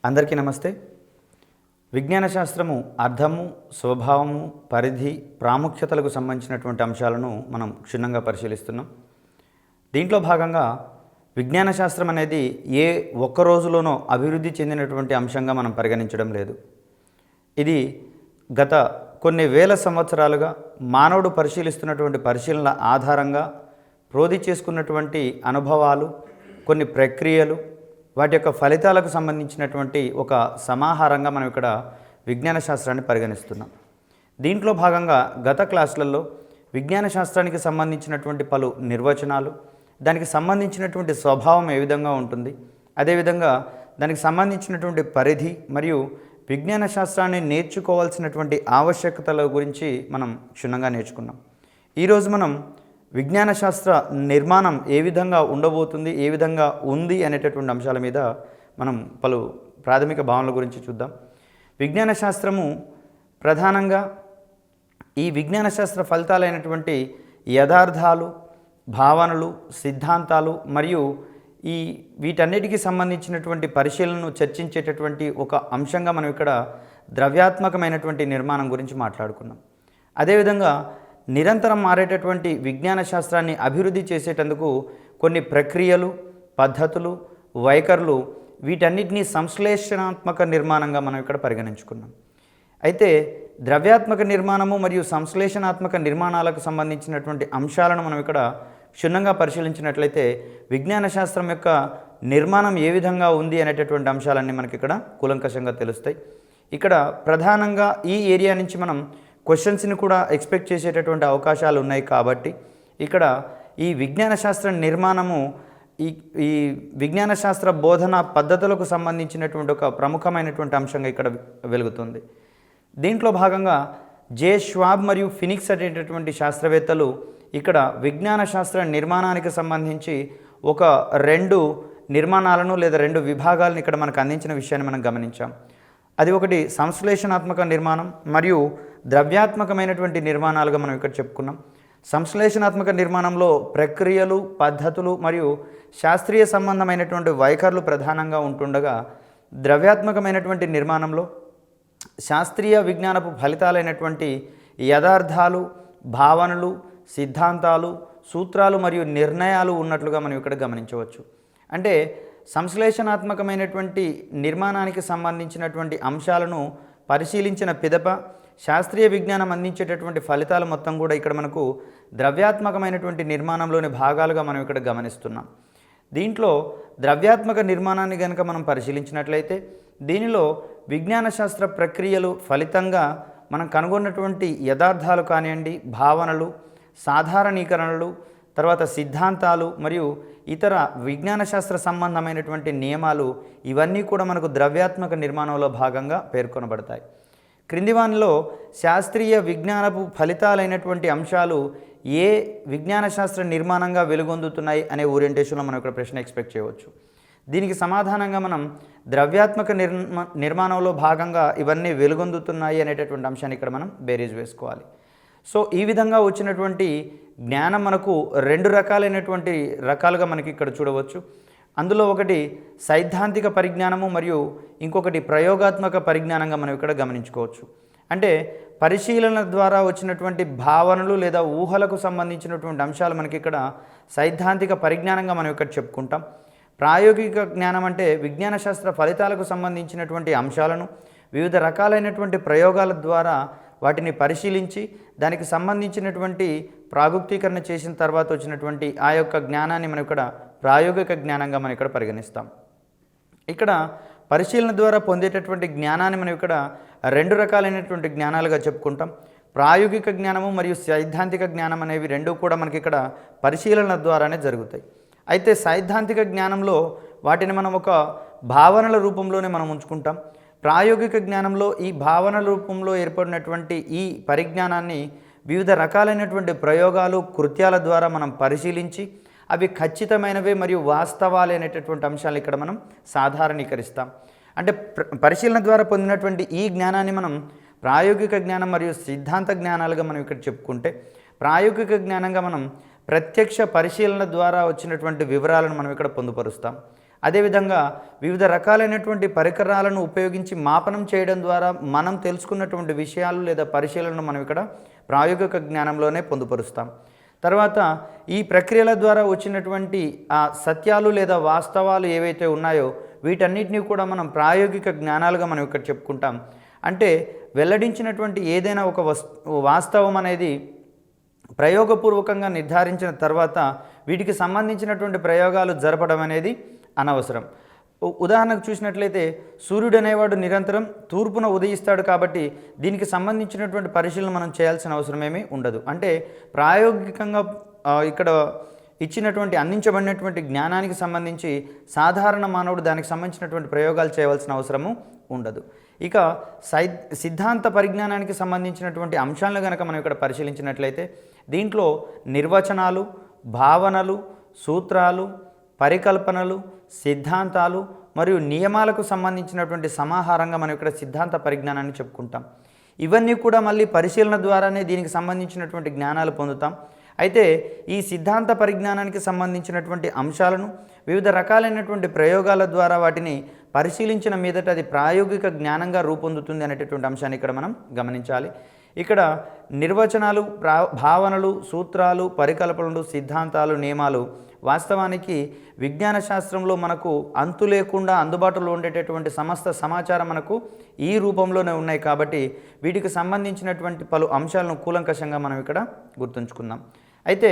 అందరికీ నమస్తే. విజ్ఞాన శాస్త్రము అర్థము, స్వభావము, పరిధి, ప్రాముఖ్యతలకు సంబంధించినటువంటి అంశాలను మనం క్షుణ్ణంగా పరిశీలిస్తున్నాం. దీంట్లో భాగంగా విజ్ఞాన శాస్త్రం అనేది ఏ ఒక్క రోజులోనో అభివృద్ధి చెందినటువంటి అంశంగా మనం పరిగణించడం లేదు. ఇది గత కొన్ని వేల సంవత్సరాలుగా మానవుడు పరిశీలిస్తున్నటువంటి పరిశీలనల ఆధారంగా ప్రోధి చేసుకున్నటువంటి అనుభవాలు, కొన్ని ప్రక్రియలు, వాటి యొక్క ఫలితాలకు సంబంధించినటువంటి ఒక సమాహారంగా మనం ఇక్కడ విజ్ఞాన శాస్త్రాన్ని పరిగణిస్తున్నాం. దీంట్లో భాగంగా గత క్లాసులలో విజ్ఞాన శాస్త్రానికి సంబంధించినటువంటి పలు నిర్వచనాలు, దానికి సంబంధించినటువంటి స్వభావం ఏ విధంగా ఉంటుంది, అదేవిధంగా దానికి సంబంధించినటువంటి పరిధి మరియు విజ్ఞాన శాస్త్రాన్ని నేర్చుకోవాల్సినటువంటి ఆవశ్యకతల గురించి మనం క్షుణ్ణంగా నేర్చుకున్నాం. ఈరోజు మనం విజ్ఞాన శాస్త్ర నిర్మాణం ఏ విధంగా ఉండబోతుంది, ఏ విధంగా ఉంది అనేటటువంటి అంశాల మీద మనం పలు ప్రాథమిక భావనల గురించి చూద్దాం. విజ్ఞాన శాస్త్రము ప్రధానంగా ఈ విజ్ఞాన శాస్త్ర ఫలితాలైనటువంటి యథార్థాలు, భావనలు, సిద్ధాంతాలు మరియు వీటన్నిటికీ సంబంధించినటువంటి పరిశీలనను చర్చించేటటువంటి ఒక అంశంగా మనం ఇక్కడ ద్రవ్యాత్మకమైనటువంటి నిర్మాణం గురించి మాట్లాడుకున్నాం. అదేవిధంగా నిరంతరం మారేటటువంటి విజ్ఞాన శాస్త్రాన్ని అభివృద్ధి చేసేటందుకు కొన్ని ప్రక్రియలు, పద్ధతులు, వైఖరులు, వీటన్నిటినీ సంశ్లేషణాత్మక నిర్మాణంగా మనం ఇక్కడ పరిగణించుకున్నాం. అయితే ద్రవ్యాత్మక నిర్మాణము మరియు సంశ్లేషణాత్మక నిర్మాణాలకు సంబంధించినటువంటి అంశాలను మనం ఇక్కడ క్షుణ్ణంగా పరిశీలించినట్లయితే విజ్ఞాన శాస్త్రం యొక్క నిర్మాణం ఏ విధంగా ఉంది అనేటటువంటి అంశాలన్నీ మనకి ఇక్కడ కూలంకషంగా తెలుస్తాయి. ఇక్కడ ప్రధానంగా ఈ ఏరియా నుంచి మనం క్వశ్చన్స్ని కూడా ఎక్స్పెక్ట్ చేసేటటువంటి అవకాశాలు ఉన్నాయి. కాబట్టి ఇక్కడ ఈ విజ్ఞాన శాస్త్ర నిర్మాణము ఈ విజ్ఞాన శాస్త్ర బోధన పద్ధతులకు సంబంధించినటువంటి ఒక ప్రముఖమైనటువంటి అంశంగా ఇక్కడ వెలుగుతుంది. దీంట్లో భాగంగా జే ష్వాబ్ మరియు ఫినిక్స్ అనేటటువంటి శాస్త్రవేత్తలు ఇక్కడ విజ్ఞాన శాస్త్ర నిర్మాణానికి సంబంధించి ఒక రెండు నిర్మాణాలను లేదా రెండు విభాగాలను ఇక్కడ మనకు అందించిన విషయాన్ని మనం గమనించాం. అది ఒకటి సంశ్లేషణాత్మక నిర్మాణం మరియు ద్రవ్యాత్మకమైనటువంటి నిర్మాణాలుగా మనం ఇక్కడ చెప్పుకున్నాం. సంశ్లేషణాత్మక నిర్మాణంలో ప్రక్రియలు, పద్ధతులు మరియు శాస్త్రీయ సంబంధమైనటువంటి వైఖరులు ప్రధానంగా ఉంటుండగా, ద్రవ్యాత్మకమైనటువంటి నిర్మాణంలో శాస్త్రీయ విజ్ఞానపు ఫలితాలైనటువంటి యథార్థాలు, భావనలు, సిద్ధాంతాలు, సూత్రాలు మరియు నిర్ణయాలు ఉన్నట్లుగా మనం ఇక్కడ గమనించవచ్చు. అంటే సంశ్లేషణాత్మకమైనటువంటి నిర్మాణానికి సంబంధించినటువంటి అంశాలను పరిశీలించిన పిదప శాస్త్రీయ విజ్ఞానం అందించేటటువంటి ఫలితాలు మొత్తం కూడా ఇక్కడ మనకు ద్రవ్యాత్మకమైనటువంటి నిర్మాణంలోని భాగాలుగా మనం ఇక్కడ గమనిస్తున్నాం. దీంట్లో ద్రవ్యాత్మక నిర్మాణాన్ని కనుక మనం పరిశీలించినట్లయితే దీనిలో విజ్ఞాన శాస్త్ర ప్రక్రియలు ఫలితంగా మనం కనుగొన్నటువంటి యథార్థాలు కానివ్వండి, భావనలు, సాధారణీకరణలు, తర్వాత సిద్ధాంతాలు మరియు ఇతర విజ్ఞాన శాస్త్ర సంబంధమైనటువంటి నియమాలు, ఇవన్నీ కూడా మనకు ద్రవ్యాత్మక నిర్మాణంలో భాగంగా పేర్కొనబడతాయి. క్రింది వానిలో శాస్త్రీయ విజ్ఞానపు ఫలితాలైనటువంటి అంశాలు ఏ విజ్ఞాన శాస్త్ర నిర్మాణంగా వెలుగొందుతున్నాయి అనే ఓరియంటేషన్లో మనం ఇక్కడ ప్రశ్న ఎక్స్పెక్ట్ చేయవచ్చు. దీనికి సమాధానంగా మనం ద్రవ్యాత్మక నిర్మాణంలో భాగంగా ఇవన్నీ వెలుగొందుతున్నాయి అనేటటువంటి అంశాన్ని ఇక్కడ మనం బేరీజ్ వేసుకోవాలి. సో ఈ విధంగా వచ్చినటువంటి జ్ఞానం మనకు రెండు రకాలుగా మనకి ఇక్కడ చూడవచ్చు. అందులో ఒకటి సైద్ధాంతిక పరిజ్ఞానము మరియు ఇంకొకటి ప్రయోగాత్మక పరిజ్ఞానంగా మనం ఇక్కడ గమనించుకోవచ్చు. అంటే పరిశీలన ద్వారా వచ్చినటువంటి భావనలు లేదా ఊహలకు సంబంధించినటువంటి అంశాలు మనకి ఇక్కడ సైద్ధాంతిక పరిజ్ఞానంగా మనం ఇక్కడ చెప్పుకుంటాం. ప్రాయోగిక జ్ఞానం అంటే విజ్ఞాన శాస్త్ర ఫలితాలకు సంబంధించినటువంటి అంశాలను వివిధ రకాలైనటువంటి ప్రయోగాల ద్వారా వాటిని పరిశీలించి దానికి సంబంధించినటువంటి ప్రాగుక్తీకరణ చేసిన తర్వాత వచ్చినటువంటి ఆ యొక్క జ్ఞానాన్ని మనం ఇక్కడ ప్రాయోగిక జ్ఞానంగా మనం ఇక్కడ పరిగణిస్తాం. ఇక్కడ పరిశీలన ద్వారా పొందేటటువంటి జ్ఞానాన్ని మనం ఇక్కడ రెండు రకాలైనటువంటి జ్ఞానాలుగా చెప్పుకుంటాం. ప్రాయోగిక జ్ఞానము మరియు సైద్ధాంతిక జ్ఞానం అనేవి రెండూ కూడా మనకి ఇక్కడ పరిశీలన ద్వారానే జరుగుతాయి. అయితే సైద్ధాంతిక జ్ఞానంలో వాటిని మనం ఒక భావనల రూపంలోనే మనం ఉంచుకుంటాం. ప్రాయోగిక జ్ఞానంలో ఈ భావనల రూపంలో ఏర్పడినటువంటి ఈ పరిజ్ఞానాన్ని వివిధ రకాలైనటువంటి ప్రయోగాలు, కృత్యాల ద్వారా మనం పరిశీలించి అవి ఖచ్చితమైనవే మరియు వాస్తవాలు అనేటటువంటి అంశాలు ఇక్కడ మనం సాధారణీకరిస్తాం. అంటే పరిశీలన ద్వారా పొందినటువంటి ఈ జ్ఞానాన్ని మనం ప్రాయోగిక జ్ఞానం మరియు సిద్ధాంత జ్ఞానాలుగా మనం ఇక్కడ చెప్పుకుంటే, ప్రాయోగిక జ్ఞానంగా మనం ప్రత్యక్ష పరిశీలన ద్వారా వచ్చినటువంటి వివరాలను మనం ఇక్కడ పొందుపరుస్తాం. అదేవిధంగా వివిధ రకాలైనటువంటి పరికరాలను ఉపయోగించి మాపనం చేయడం ద్వారా మనం తెలుసుకున్నటువంటి విషయాలు లేదా పరిశీలనను మనం ఇక్కడ ప్రాయోగిక జ్ఞానంలోనే పొందుపరుస్తాం. తర్వాత ఈ ప్రక్రియల ద్వారా వచ్చినటువంటి ఆ సత్యాలు లేదా వాస్తవాలు ఏవైతే ఉన్నాయో వీటన్నిటినీ కూడా మనం ప్రాయోగిక జ్ఞానాలుగా మనం ఇక్కడ చెప్పుకుంటాం. అంటే వెల్లడించినటువంటి ఏదైనా ఒక వాస్తవం అనేది ప్రయోగపూర్వకంగా నిర్ధారించిన తర్వాత వీటికి సంబంధించినటువంటి ప్రయోగాలు జరపడం అనేది అనవసరం. ఉదాహరణకు చూసినట్లయితే సూర్యుడు అనేవాడు నిరంతరం తూర్పున ఉదయిస్తాడు కాబట్టి దీనికి సంబంధించినటువంటి పరిశీలన మనం చేయాల్సిన అవసరం ఏమీ ఉండదు. అంటే ప్రాయోగికంగా ఇక్కడ ఇచ్చినటువంటి అందించబడినటువంటి జ్ఞానానికి సంబంధించి సాధారణ మానవుడు దానికి సంబంధించినటువంటి ప్రయోగాలు చేయవలసిన అవసరము ఉండదు. ఇక సిద్ధాంత పరిజ్ఞానానికి సంబంధించినటువంటి అంశాలను కనుక మనం ఇక్కడ పరిశీలించినట్లయితే దీంట్లో నిర్వచనాలు, భావనలు, సూత్రాలు, పరికల్పనలు, సిద్ధాంతాలు మరియు నియమాలకు సంబంధించినటువంటి సమాహారంగా మనం ఇక్కడ సిద్ధాంత పరిజ్ఞానాన్ని చెప్పుకుంటాం. ఇవన్నీ కూడా మళ్ళీ పరిశీలన ద్వారానే దీనికి సంబంధించినటువంటి జ్ఞానాలు పొందుతాం. అయితే ఈ సిద్ధాంత పరిజ్ఞానానికి సంబంధించినటువంటి అంశాలను వివిధ రకాలైనటువంటి ప్రయోగాల ద్వారా వాటిని పరిశీలించిన మీదట అది ప్రాయోగిక జ్ఞానంగా రూపొందుతుంది అనేటటువంటి అంశాన్ని ఇక్కడ మనం గమనించాలి. ఇక్కడ నిర్వచనాలు, భావనలు, సూత్రాలు, పరికల్పనలు, సిద్ధాంతాలు, నియమాలు వాస్తవానికి విజ్ఞాన శాస్త్రంలో మనకు అంతు లేకుండా అందుబాటులో ఉండేటటువంటి సమస్త సమాచారం మనకు ఈ రూపంలోనే ఉన్నాయి కాబట్టి వీటికి సంబంధించినటువంటి పలు అంశాలను కూలంకషంగా మనం ఇక్కడ గుర్తుంచుకుందాం. అయితే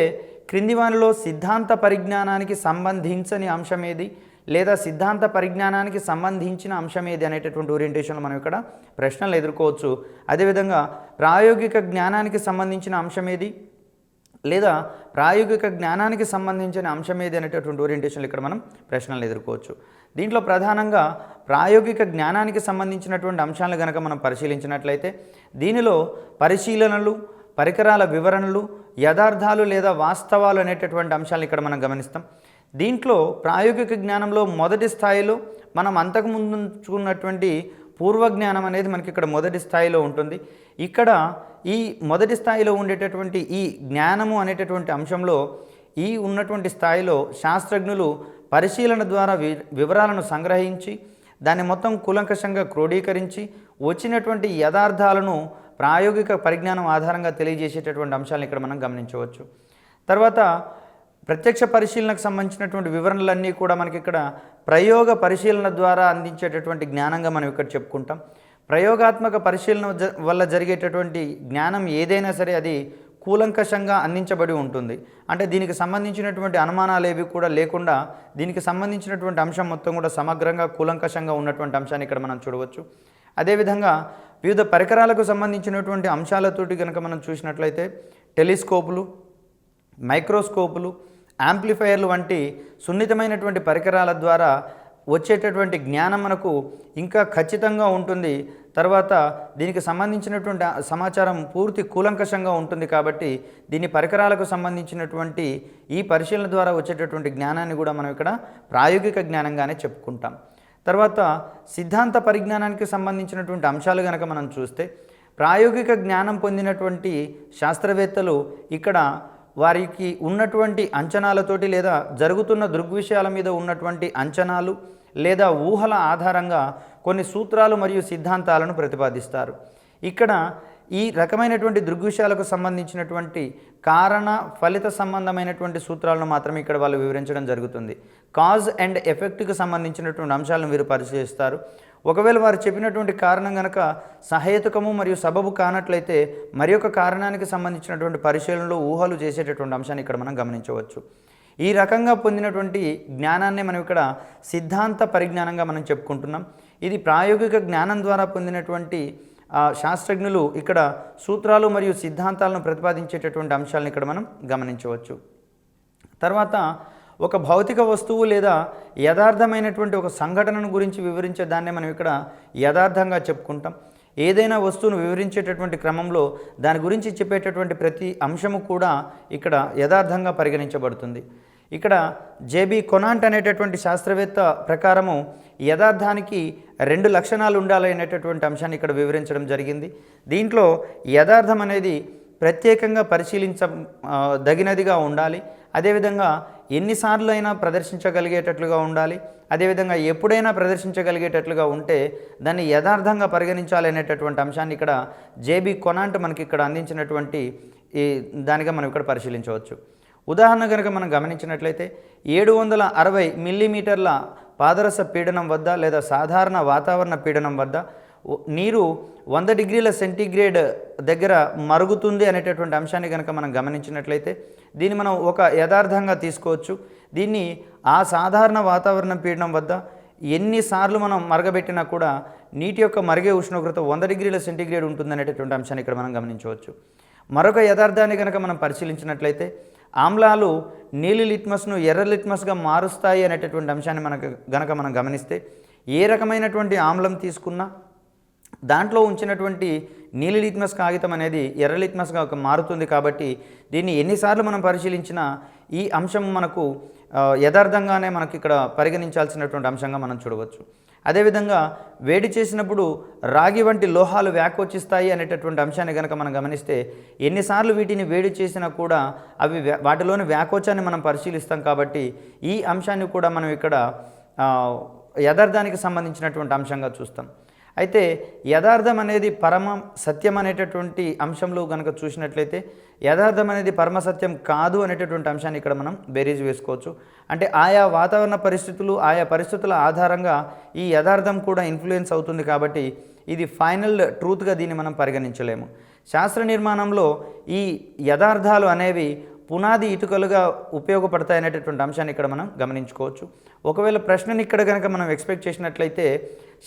క్రింది వానిలో సిద్ధాంత పరిజ్ఞానానికి సంబంధించని అంశం ఏది లేదా సిద్ధాంత పరిజ్ఞానానికి సంబంధించిన అంశం ఏది అనేటటువంటి ఓరియంటేషన్లో మనం ఇక్కడ ప్రశ్నలు ఎదుర్కోవచ్చు. అదేవిధంగా ప్రాయోగిక జ్ఞానానికి సంబంధించిన అంశం ఏది లేదా ప్రాయోగిక జ్ఞానానికి సంబంధించిన అంశం ఏది అనేటటువంటి ఓరియంటేషన్లు ఇక్కడ మనం ప్రశ్నలు ఎదుర్కోవచ్చు. దీంట్లో ప్రధానంగా ప్రాయోగిక జ్ఞానానికి సంబంధించినటువంటి అంశాలను కనుక మనం పరిశీలించినట్లయితే దీనిలో పరిశీలనలు, పరికరాల వివరణలు, యథార్థాలు లేదా వాస్తవాలు అనేటటువంటి అంశాలను ఇక్కడ మనం గమనిస్తాం. దీంట్లో ప్రాయోగిక జ్ఞానంలో మొదటి స్థాయిలో మనం అంతకుముందు ఉంచుకున్నటువంటి పూర్వజ్ఞానం అనేది మనకి ఇక్కడ మొదటి స్థాయిలో ఉంటుంది. ఇక్కడ ఈ మొదటి స్థాయిలో ఉండేటటువంటి ఈ జ్ఞానము అనేటటువంటి అంశంలో ఈ ఉన్నటువంటి స్థాయిలో శాస్త్రజ్ఞులు పరిశీలన ద్వారా వివరాలను సంగ్రహించి దాన్ని మొత్తం కూలంకషంగా క్రోడీకరించి వచ్చినటువంటి యథార్థాలను ప్రాయోగిక పరిజ్ఞానం ఆధారంగా తెలియజేసేటటువంటి అంశాలను ఇక్కడ మనం గమనించవచ్చు. తర్వాత ప్రత్యక్ష పరిశీలనకు సంబంధించినటువంటి వివరణలన్నీ కూడా మనకి ఇక్కడ ప్రయోగ పరిశీలన ద్వారా అందించేటటువంటి జ్ఞానంగా మనం ఇక్కడ చెప్పుకుంటాం. ప్రయోగాత్మక పరిశీలన వల్ల జరిగేటటువంటి జ్ఞానం ఏదైనా సరే అది కూలంకషంగా అందించబడి ఉంటుంది. అంటే దీనికి సంబంధించినటువంటి అనుమానాలు ఏవి కూడా లేకుండా దీనికి సంబంధించినటువంటి అంశం మొత్తం కూడా సమగ్రంగా కూలంకషంగా ఉన్నటువంటి అంశాన్ని ఇక్కడ మనం చూడవచ్చు. అదేవిధంగా వివిధ పరికరాలకు సంబంధించినటువంటి అంశాలతోటి కనుక మనం చూసినట్లయితే టెలిస్కోపులు, మైక్రోస్కోపులు, యాంప్లిఫైయర్లు వంటి సున్నితమైనటువంటి పరికరాల ద్వారా వచ్చేటటువంటి జ్ఞానం మనకు ఇంకా ఖచ్చితంగా ఉంటుంది. తర్వాత దీనికి సంబంధించినటువంటి సమాచారం పూర్తి కూలంకషంగా ఉంటుంది కాబట్టి దీని పరికరాలకు సంబంధించినటువంటి ఈ పరిశీలన ద్వారా వచ్చేటటువంటి జ్ఞానాన్ని కూడా మనం ఇక్కడ ప్రాయోగిక జ్ఞానంగానే చెప్పుకుంటాం. తర్వాత సిద్ధాంత పరిజ్ఞానానికి సంబంధించినటువంటి అంశాలు కనుక మనం చూస్తే ప్రాయోగిక జ్ఞానం పొందినటువంటి శాస్త్రవేత్తలు ఇక్కడ వారికి ఉన్నటువంటి అంచనాలతోటి లేదా జరుగుతున్న దృగ్విషయాల మీద ఉన్నటువంటి అంచనాలు లేదా ఊహల ఆధారంగా కొన్ని సూత్రాలు మరియు సిద్ధాంతాలను ప్రతిపాదిస్తారు. ఇక్కడ ఈ రకమైనటువంటి దృగ్విషయాలకు సంబంధించినటువంటి కారణ ఫలిత సంబంధమైనటువంటి సూత్రాలను మాత్రమే ఇక్కడ వాళ్ళు వివరించడం జరుగుతుంది. కాజ్ అండ్ ఎఫెక్ట్కి సంబంధించినటువంటి అంశాలను వీరు పరిశీలిస్తారు. ఒకవేళ వారు చెప్పినటువంటి కారణం కనుక సహేతుకము మరియు సబబు కానట్లయితే మరి ఒక కారణానికి సంబంధించినటువంటి పరిశీలనలు ఊహలు చేసేటటువంటి అంశాన్ని ఇక్కడ మనం గమనించవచ్చు. ఈ రకంగా పొందినటువంటి జ్ఞానాన్ని మనం ఇక్కడ సిద్ధాంత పరిజ్ఞానంగా మనం చెప్పుకుంటున్నాం. ఇది ప్రాయోగిక జ్ఞానం ద్వారా పొందినటువంటి శాస్త్రజ్ఞులు ఇక్కడ సూత్రాలు మరియు సిద్ధాంతాలను ప్రతిపాదించేటటువంటి అంశాలను ఇక్కడ మనం గమనించవచ్చు. తర్వాత ఒక భౌతిక వస్తువు లేదా యథార్థమైనటువంటి ఒక సంఘటనను గురించి వివరించే దాన్నే మనం ఇక్కడ యథార్థంగా చెప్పుకుంటాం. ఏదైనా వస్తువును వివరించేటటువంటి క్రమంలో దాని గురించి చెప్పేటటువంటి ప్రతి అంశము కూడా ఇక్కడ యథార్థంగా పరిగణించబడుతుంది. ఇక్కడ జేబీ కొనాంట్ అనేటటువంటి శాస్త్రవేత్త ప్రకారము యథార్థానికి 2 లక్షణాలు ఉండాలి అనేటటువంటి అంశాన్ని ఇక్కడ వివరించడం జరిగింది. దీంట్లో యథార్థం అనేది ప్రత్యేకంగా పరిశీలించదగినదిగా ఉండాలి. అదేవిధంగా ఎన్నిసార్లు అయినా ప్రదర్శించగలిగేటట్లుగా ఉండాలి, అదేవిధంగా ఎప్పుడైనా ప్రదర్శించగలిగేటట్లుగా ఉంటే దాన్ని యథార్థంగా పరిగణించాలి అనేటటువంటి అంశాన్ని ఇక్కడ జేబీ కొనాంట్ మనకి ఇక్కడ అందించినటువంటి ఈ దానిగా మనం ఇక్కడ పరిశీలించవచ్చు. ఉదాహరణ కనుక మనం గమనించినట్లయితే 760 మిల్లీమీటర్ల పాదరస పీడనం వద్ద లేదా సాధారణ వాతావరణ పీడనం వద్ద నీరు 100 డిగ్రీల సెంటీగ్రేడ్ దగ్గర మరుగుతుంది అనేటటువంటి అంశాన్ని కనుక మనం గమనించినట్లయితే దీన్ని మనం ఒక యథార్థంగా తీసుకోవచ్చు. దీన్ని ఆ సాధారణ వాతావరణ పీడనం వద్ద ఎన్నిసార్లు మనం మరగబెట్టినా కూడా నీటి యొక్క మరిగే ఉష్ణోగ్రత 100 డిగ్రీల సెంటీగ్రేడ్ ఉంటుందనేటటువంటి అంశాన్ని ఇక్కడ మనం గమనించవచ్చు. మరొక యథార్థాన్ని కనుక మనం పరిశీలించినట్లయితే ఆమ్లాలు నీలి లిట్మస్ను ఎర్ర లిట్మస్గా మారుస్తాయి అనేటటువంటి అంశాన్ని మనం గమనిస్తే ఏ రకమైనటువంటి ఆమ్లం తీసుకున్నా దాంట్లో ఉంచినటువంటి నీలి లిట్మస్ కాగితం అనేది ఎర్ర లిట్మస్గా మారుతుంది. కాబట్టి దీన్ని ఎన్నిసార్లు మనం పరిశీలించినా ఈ అంశం మనకు యథార్థంగానే మనకి ఇక్కడ పరిగణించాల్సినటువంటి అంశంగా మనం చూడవచ్చు. అదేవిధంగా వేడి చేసినప్పుడు రాగి వంటి లోహాలు వ్యాకోచిస్తాయి అనేటటువంటి అంశాన్ని కనుక మనం గమనిస్తే ఎన్నిసార్లు వీటిని వేడి చేసినా కూడా అవి వాటిలోని వ్యాకోచాన్ని మనం పరిశీలిస్తాం. కాబట్టి ఈ అంశాన్ని కూడా మనం ఇక్కడ యథార్థానికి సంబంధించినటువంటి అంశంగా చూస్తాం. అయితే యథార్థం అనేది పరమ సత్యం అనేటటువంటి అంశంలో కనుక చూసినట్లయితే యథార్థం అనేది పరమ సత్యం కాదు అనేటటువంటి అంశాన్ని ఇక్కడ మనం బేరీజ్ వేసుకోవచ్చు. అంటే ఆయా వాతావరణ పరిస్థితులు ఆయా పరిస్థితుల ఆధారంగా ఈ యథార్థం కూడా ఇన్ఫ్లుయెన్స్ అవుతుంది. కాబట్టి ఇది ఫైనల్ ట్రూత్గా దీన్ని మనం పరిగణించలేము. శాస్త్ర నిర్మాణంలో ఈ యథార్థాలు అనేవి పునాది ఇటుకలుగా ఉపయోగపడతాయి అనేటటువంటి అంశాన్ని ఇక్కడ మనం గమనించుకోవచ్చు. ఒకవేళ ప్రశ్నని ఇక్కడ కనుక మనం ఎక్స్పెక్ట్ చేసినట్లయితే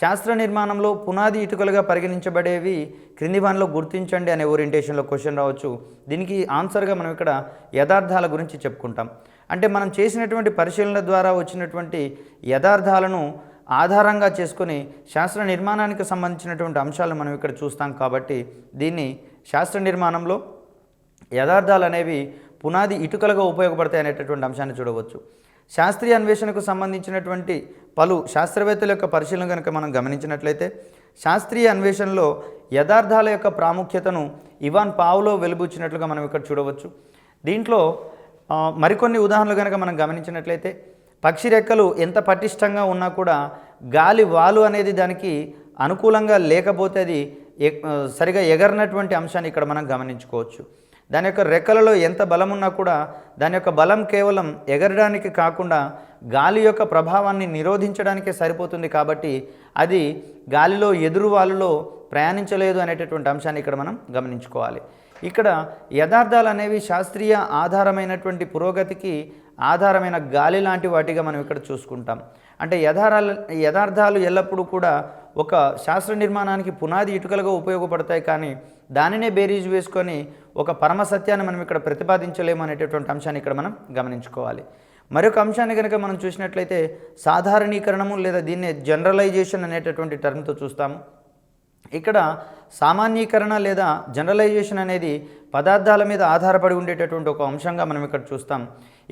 శాస్త్ర నిర్మాణంలో పునాది ఇటుకలుగా పరిగణించబడేవి క్రింది వానిలో గుర్తించండి అనే ఓరియంటేషన్లో క్వశ్చన్ రావచ్చు. దీనికి ఆన్సర్గా మనం ఇక్కడ యథార్థాల గురించి చెప్పుకుంటాం. అంటే మనం చేసినటువంటి పరిశీలన ద్వారా వచ్చినటువంటి యథార్థాలను ఆధారంగా చేసుకొని శాస్త్ర నిర్మాణానికి సంబంధించినటువంటి అంశాలను మనం ఇక్కడ చూస్తాం. కాబట్టి దీన్ని శాస్త్ర నిర్మాణంలో యథార్థాలు అనేవి పునాది ఇటుకలుగా ఉపయోగపడతాయి అనేటటువంటి అంశాన్ని చూడవచ్చు. శాస్త్రీయ అన్వేషణకు సంబంధించినటువంటి పలు శాస్త్రవేత్తల యొక్క పరిశీలన కనుక మనం గమనించినట్లయితే శాస్త్రీయ అన్వేషణలో యథార్థాల యొక్క ప్రాముఖ్యతను ఇవాన్ పావ్లో వెలుబుచ్చినట్లుగా మనం ఇక్కడ చూడవచ్చు. దీంట్లో మరికొన్ని ఉదాహరణలు కనుక మనం గమనించినట్లయితే పక్షి రెక్కలు ఎంత పటిష్టంగా ఉన్నా కూడా గాలి వాలు అనేది దానికి అనుకూలంగా లేకపోతే అది సరిగా ఎగరనటువంటి అంశాన్ని ఇక్కడ మనం గమనించుకోవచ్చు. దాని యొక్క రెక్కలలో ఎంత బలం ఉన్నా కూడా దాని యొక్క బలం కేవలం ఎగరడానికి కాకుండా గాలి యొక్క ప్రభావాన్ని నిరోధించడానికే సరిపోతుంది. కాబట్టి అది గాలిలో ఎదురువాలులో ప్రయాణించలేదు అనేటటువంటి అంశాన్ని ఇక్కడ మనం గమనించుకోవాలి. ఇక్కడ యథార్థాలు అనేవి శాస్త్రీయ ఆధారమైనటువంటి పురోగతికి ఆధారమైన గాలి లాంటి వాటిగా మనం ఇక్కడ చూసుకుంటాం. అంటే యథార్థాలు ఎల్లప్పుడూ కూడా ఒక శాస్త్ర నిర్మాణానికి పునాది ఇటుకలుగా ఉపయోగపడతాయి. కానీ దానినే బేరీజు వేసుకొని ఒక పరమ సత్యాన్ని మనం ఇక్కడ ప్రతిపాదించలేము అనేటటువంటి అంశాన్ని ఇక్కడ మనం గమనించుకోవాలి. మరొక అంశాన్ని కనుక మనం చూసినట్లయితే సాధారణీకరణము లేదా దీన్నే జనరలైజేషన్ అనేటటువంటి టర్మ్తో చూస్తాము. ఇక్కడ సామాన్యీకరణ లేదా జనరలైజేషన్ అనేది పదార్థాల మీద ఆధారపడి ఉండేటటువంటి ఒక అంశంగా మనం ఇక్కడ చూస్తాం.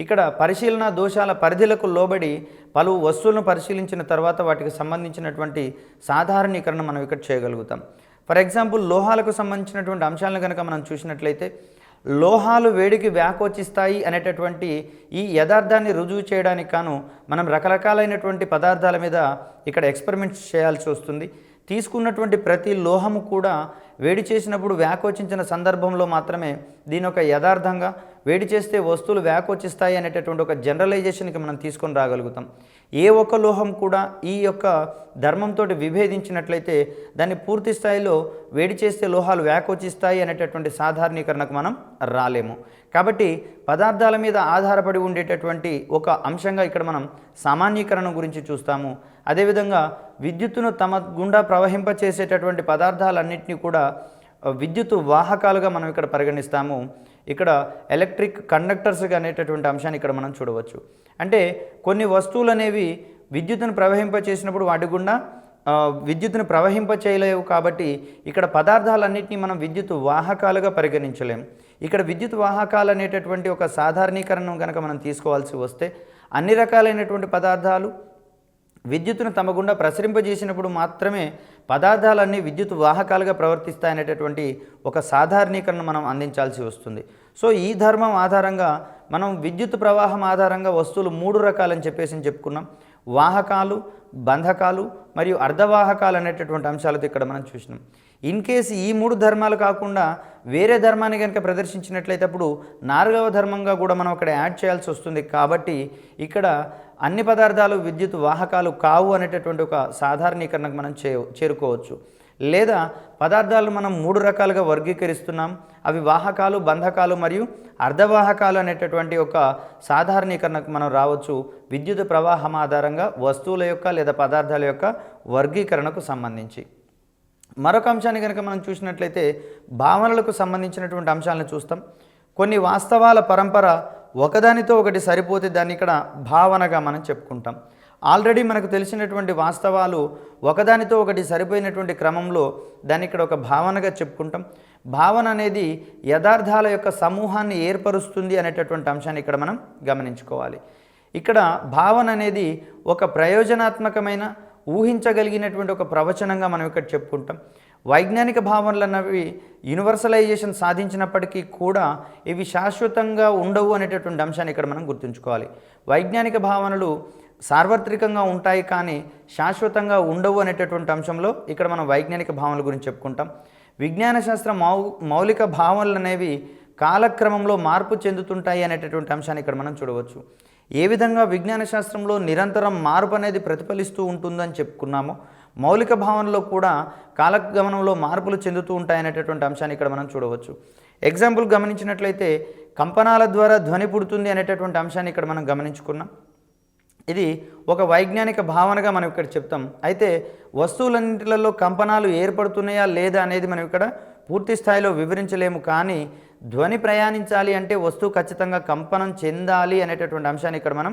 ఇక్కడ పరిశీలన దోషాల పరిధులకు లోబడి పలు వస్తువులను పరిశీలించిన తర్వాత వాటికి సంబంధించినటువంటి సాధారణీకరణ మనం ఇక్కడ చేయగలుగుతాం. ఫర్ ఎగ్జాంపుల్ లోహాలకు సంబంధించినటువంటి అంశాలను కనుక మనం చూసినట్లయితే లోహాలు వేడికి వ్యాకోచిస్తాయి అనేటటువంటి ఈ యథార్థాన్ని రుజువు చేయడానికి కాను మనం రకరకాలైనటువంటి పదార్థాల మీద ఇక్కడ ఎక్స్పెరిమెంట్స్ చేయాల్సి వస్తుంది. తీసుకున్నటువంటి ప్రతి లోహము కూడా వేడి చేసినప్పుడు వ్యాకోచించిన సందర్భంలో మాత్రమే దీని ఒక యథార్థంగా వేడి చేస్తే వస్తువులు వ్యాకోచిస్తాయి అనేటటువంటి ఒక జనరలైజేషన్కి మనం తీసుకొని రాగలుగుతాం. ఏ ఒక్క లోహం కూడా ఈ యొక్క ధర్మంతో విభేదించినట్లయితే దాన్ని పూర్తి స్థాయిలో వేడి చేస్తే లోహాలు వ్యాకోచిస్తాయి అనేటటువంటి సాధారణీకరణకు మనం రాలేము. కాబట్టి పదార్థాల మీద ఆధారపడి ఉండేటటువంటి ఒక అంశంగా ఇక్కడ మనం సామాన్యీకరణ గురించి చూస్తాము. అదేవిధంగా విద్యుత్తును తమ గుండా ప్రవహింపచేసేటటువంటి పదార్థాలన్నింటినీ కూడా విద్యుత్ వాహకాలుగా మనం ఇక్కడ పరిగణిస్తాము. ఇక్కడ ఎలక్ట్రిక్ కండక్టర్స్గా అనేటటువంటి అంశాన్ని ఇక్కడ మనం చూడవచ్చు. అంటే కొన్ని వస్తువులు అనేవి విద్యుత్తును ప్రవహింపచేసినప్పుడు వాటి గుండా విద్యుత్తును ప్రవహింపచేయలేవు. కాబట్టి ఇక్కడ పదార్థాలన్నింటినీ మనం విద్యుత్ వాహకాలుగా పరిగణించలేము. ఇక్కడ విద్యుత్ వాహకాలు అనేటటువంటి ఒక సాధారణీకరణను కనుక మనం తీసుకోవాల్సి వస్తే అన్ని రకాలైనటువంటి పదార్థాలు విద్యుత్తును తమ గుండా ప్రసరింపజేసినప్పుడు మాత్రమే పదార్థాలన్నీ విద్యుత్ వాహకాలుగా ప్రవర్తిస్తాయనేటటువంటి ఒక సాధారణీకరణ మనం అందించాల్సి వస్తుంది. సో ఈ ధర్మం ఆధారంగా మనం విద్యుత్ ప్రవాహం ఆధారంగా వస్తువులు 3 రకాలని చెప్పుకున్నాం. వాహకాలు, బంధకాలు మరియు అర్ధవాహకాలు అనేటటువంటి అంశాలతో ఇక్కడ మనం చూసినాం. ఇన్ కేసు ఈ 3 ధర్మాలు కాకుండా వేరే ధర్మాన్ని కనుక ప్రదర్శించినట్లయితే అప్పుడు 4వ ధర్మంగా కూడా మనం అక్కడ యాడ్ చేయాల్సి వస్తుంది. కాబట్టి ఇక్కడ అన్ని పదార్థాలు విద్యుత్ వాహకాలు కావు అనేటటువంటి ఒక సాధారణీకరణకు మనం చేరుకోవచ్చు. లేదా పదార్థాలు మనం 3 రకాలుగా వర్గీకరిస్తున్నాం. అవి వాహకాలు, బంధకాలు మరియు అర్ధవాహకాలు అనేటటువంటి ఒక సాధారణీకరణకు మనం రావచ్చు విద్యుత్ ప్రవాహం ఆధారంగా వస్తువుల యొక్క లేదా పదార్థాల యొక్క వర్గీకరణకు సంబంధించి. మరొక అంశాన్ని కనుక మనం చూసినట్లయితే భావనలకు సంబంధించినటువంటి అంశాలను చూస్తాం. కొన్ని వాస్తవాల పరంపర ఒకదానితో ఒకటి సరిపోతే దాన్ని ఇక్కడ భావనగా మనం చెప్పుకుంటాం. ఆల్రెడీ మనకు తెలిసినటువంటి వాస్తవాలు ఒకదానితో ఒకటి సరిపోయినటువంటి క్రమంలో దాన్ని ఇక్కడ ఒక భావనగా చెప్పుకుంటాం. భావన అనేది యథార్థాల యొక్క సమూహాన్ని ఏర్పరుస్తుంది అనేటటువంటి అంశాన్ని ఇక్కడ మనం గమనించుకోవాలి. ఇక్కడ భావన అనేది ఒక ప్రయోజనాత్మకమైన ఊహించగలిగినటువంటి ఒక ప్రవచనంగా మనం ఇక్కడ చెప్పుకుంటాం. వైజ్ఞానిక భావనలు అన్నవి యూనివర్సలైజేషన్ సాధించినప్పటికీ కూడా ఇవి శాశ్వతంగా ఉండవు అనేటటువంటి అంశాన్ని ఇక్కడ మనం గుర్తుంచుకోవాలి. వైజ్ఞానిక భావనలు సార్వత్రికంగా ఉంటాయి కానీ శాశ్వతంగా ఉండవు అనేటటువంటి అంశంలో ఇక్కడ మనం వైజ్ఞానిక భావనల గురించి చెప్పుకుంటాం. విజ్ఞాన శాస్త్ర మౌలిక భావనలు అనేవి కాలక్రమంలో మార్పు చెందుతుంటాయి అనేటటువంటి అంశాన్ని ఇక్కడ మనం చూడవచ్చు. ఏ విధంగా విజ్ఞాన శాస్త్రంలో నిరంతరం మార్పు అనేది ప్రతిఫలిస్తూ ఉంటుందని చెప్పుకున్నామో మౌలిక భావనలో కూడా కాలగమనంలో మార్పులు చెందుతూ ఉంటాయనేటటువంటి అంశాన్ని ఇక్కడ మనం చూడవచ్చు. ఎగ్జాంపుల్ గమనించినట్లయితే కంపనాల ద్వారా ధ్వని పుడుతుంది అనేటటువంటి అంశాన్ని ఇక్కడ మనం గమనించుకున్నాం. ఇది ఒక వైజ్ఞానిక భావనగా మనం ఇక్కడ చెప్తాం. అయితే వస్తువులన్నింటిలో కంపనాలు ఏర్పడుతున్నాయా లేదా అనేది మనం ఇక్కడ పూర్తి స్థాయిలో వివరించలేము. కానీ ధ్వని ప్రయాణించాలి అంటే వస్తువు ఖచ్చితంగా కంపనం చెందాలి అనేటటువంటి అంశాన్ని ఇక్కడ మనం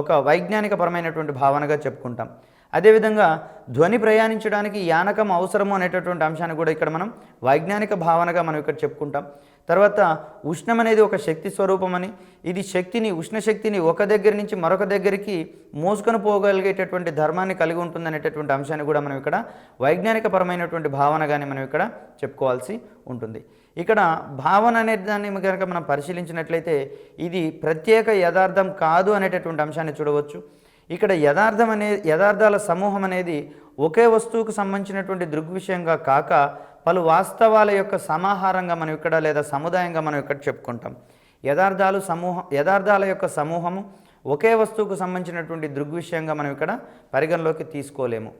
ఒక వైజ్ఞానికపరమైనటువంటి భావనగా చెప్పుకుంటాం. అదేవిధంగా ధ్వని ప్రయాణించడానికి యానకం అవసరము అనేటటువంటి అంశాన్ని కూడా ఇక్కడ మనం వైజ్ఞానిక భావనగా మనం ఇక్కడ చెప్పుకుంటాం. తర్వాత ఉష్ణం అనేది ఒక శక్తి స్వరూపమని, ఇది ఉష్ణశక్తిని ఒక దగ్గర నుంచి మరొక దగ్గరికి మోసుకొని పోగలిగేటటువంటి ధర్మాన్ని కలిగి ఉంటుంది అనేటటువంటి అంశాన్ని కూడా మనం ఇక్కడ వైజ్ఞానికపరమైనటువంటి భావనగానే మనం ఇక్కడ చెప్పుకోవాల్సి ఉంటుంది. ఇక్కడ భావన అనే దాన్ని కనుక మనం పరిశీలించినట్లయితే ఇది ప్రత్యేక యథార్థం కాదు అనేటటువంటి అంశాన్ని చూడవచ్చు. ఇక్కడ యథార్థాల సమూహం అనేది ఒకే వస్తువుకు సంబంధించినటువంటి దృగ్విషయంగా కాక పలు వాస్తవాల యొక్క సమాహారంగా మనం ఇక్కడ లేదా సముదాయంగా మనం ఇక్కడ చెప్పుకుంటాం. యథార్థాల యొక్క సమూహము ఒకే వస్తువుకు సంబంధించినటువంటి దృగ్విషయంగా మనం ఇక్కడ పరిగణలోకి తీసుకోలేము.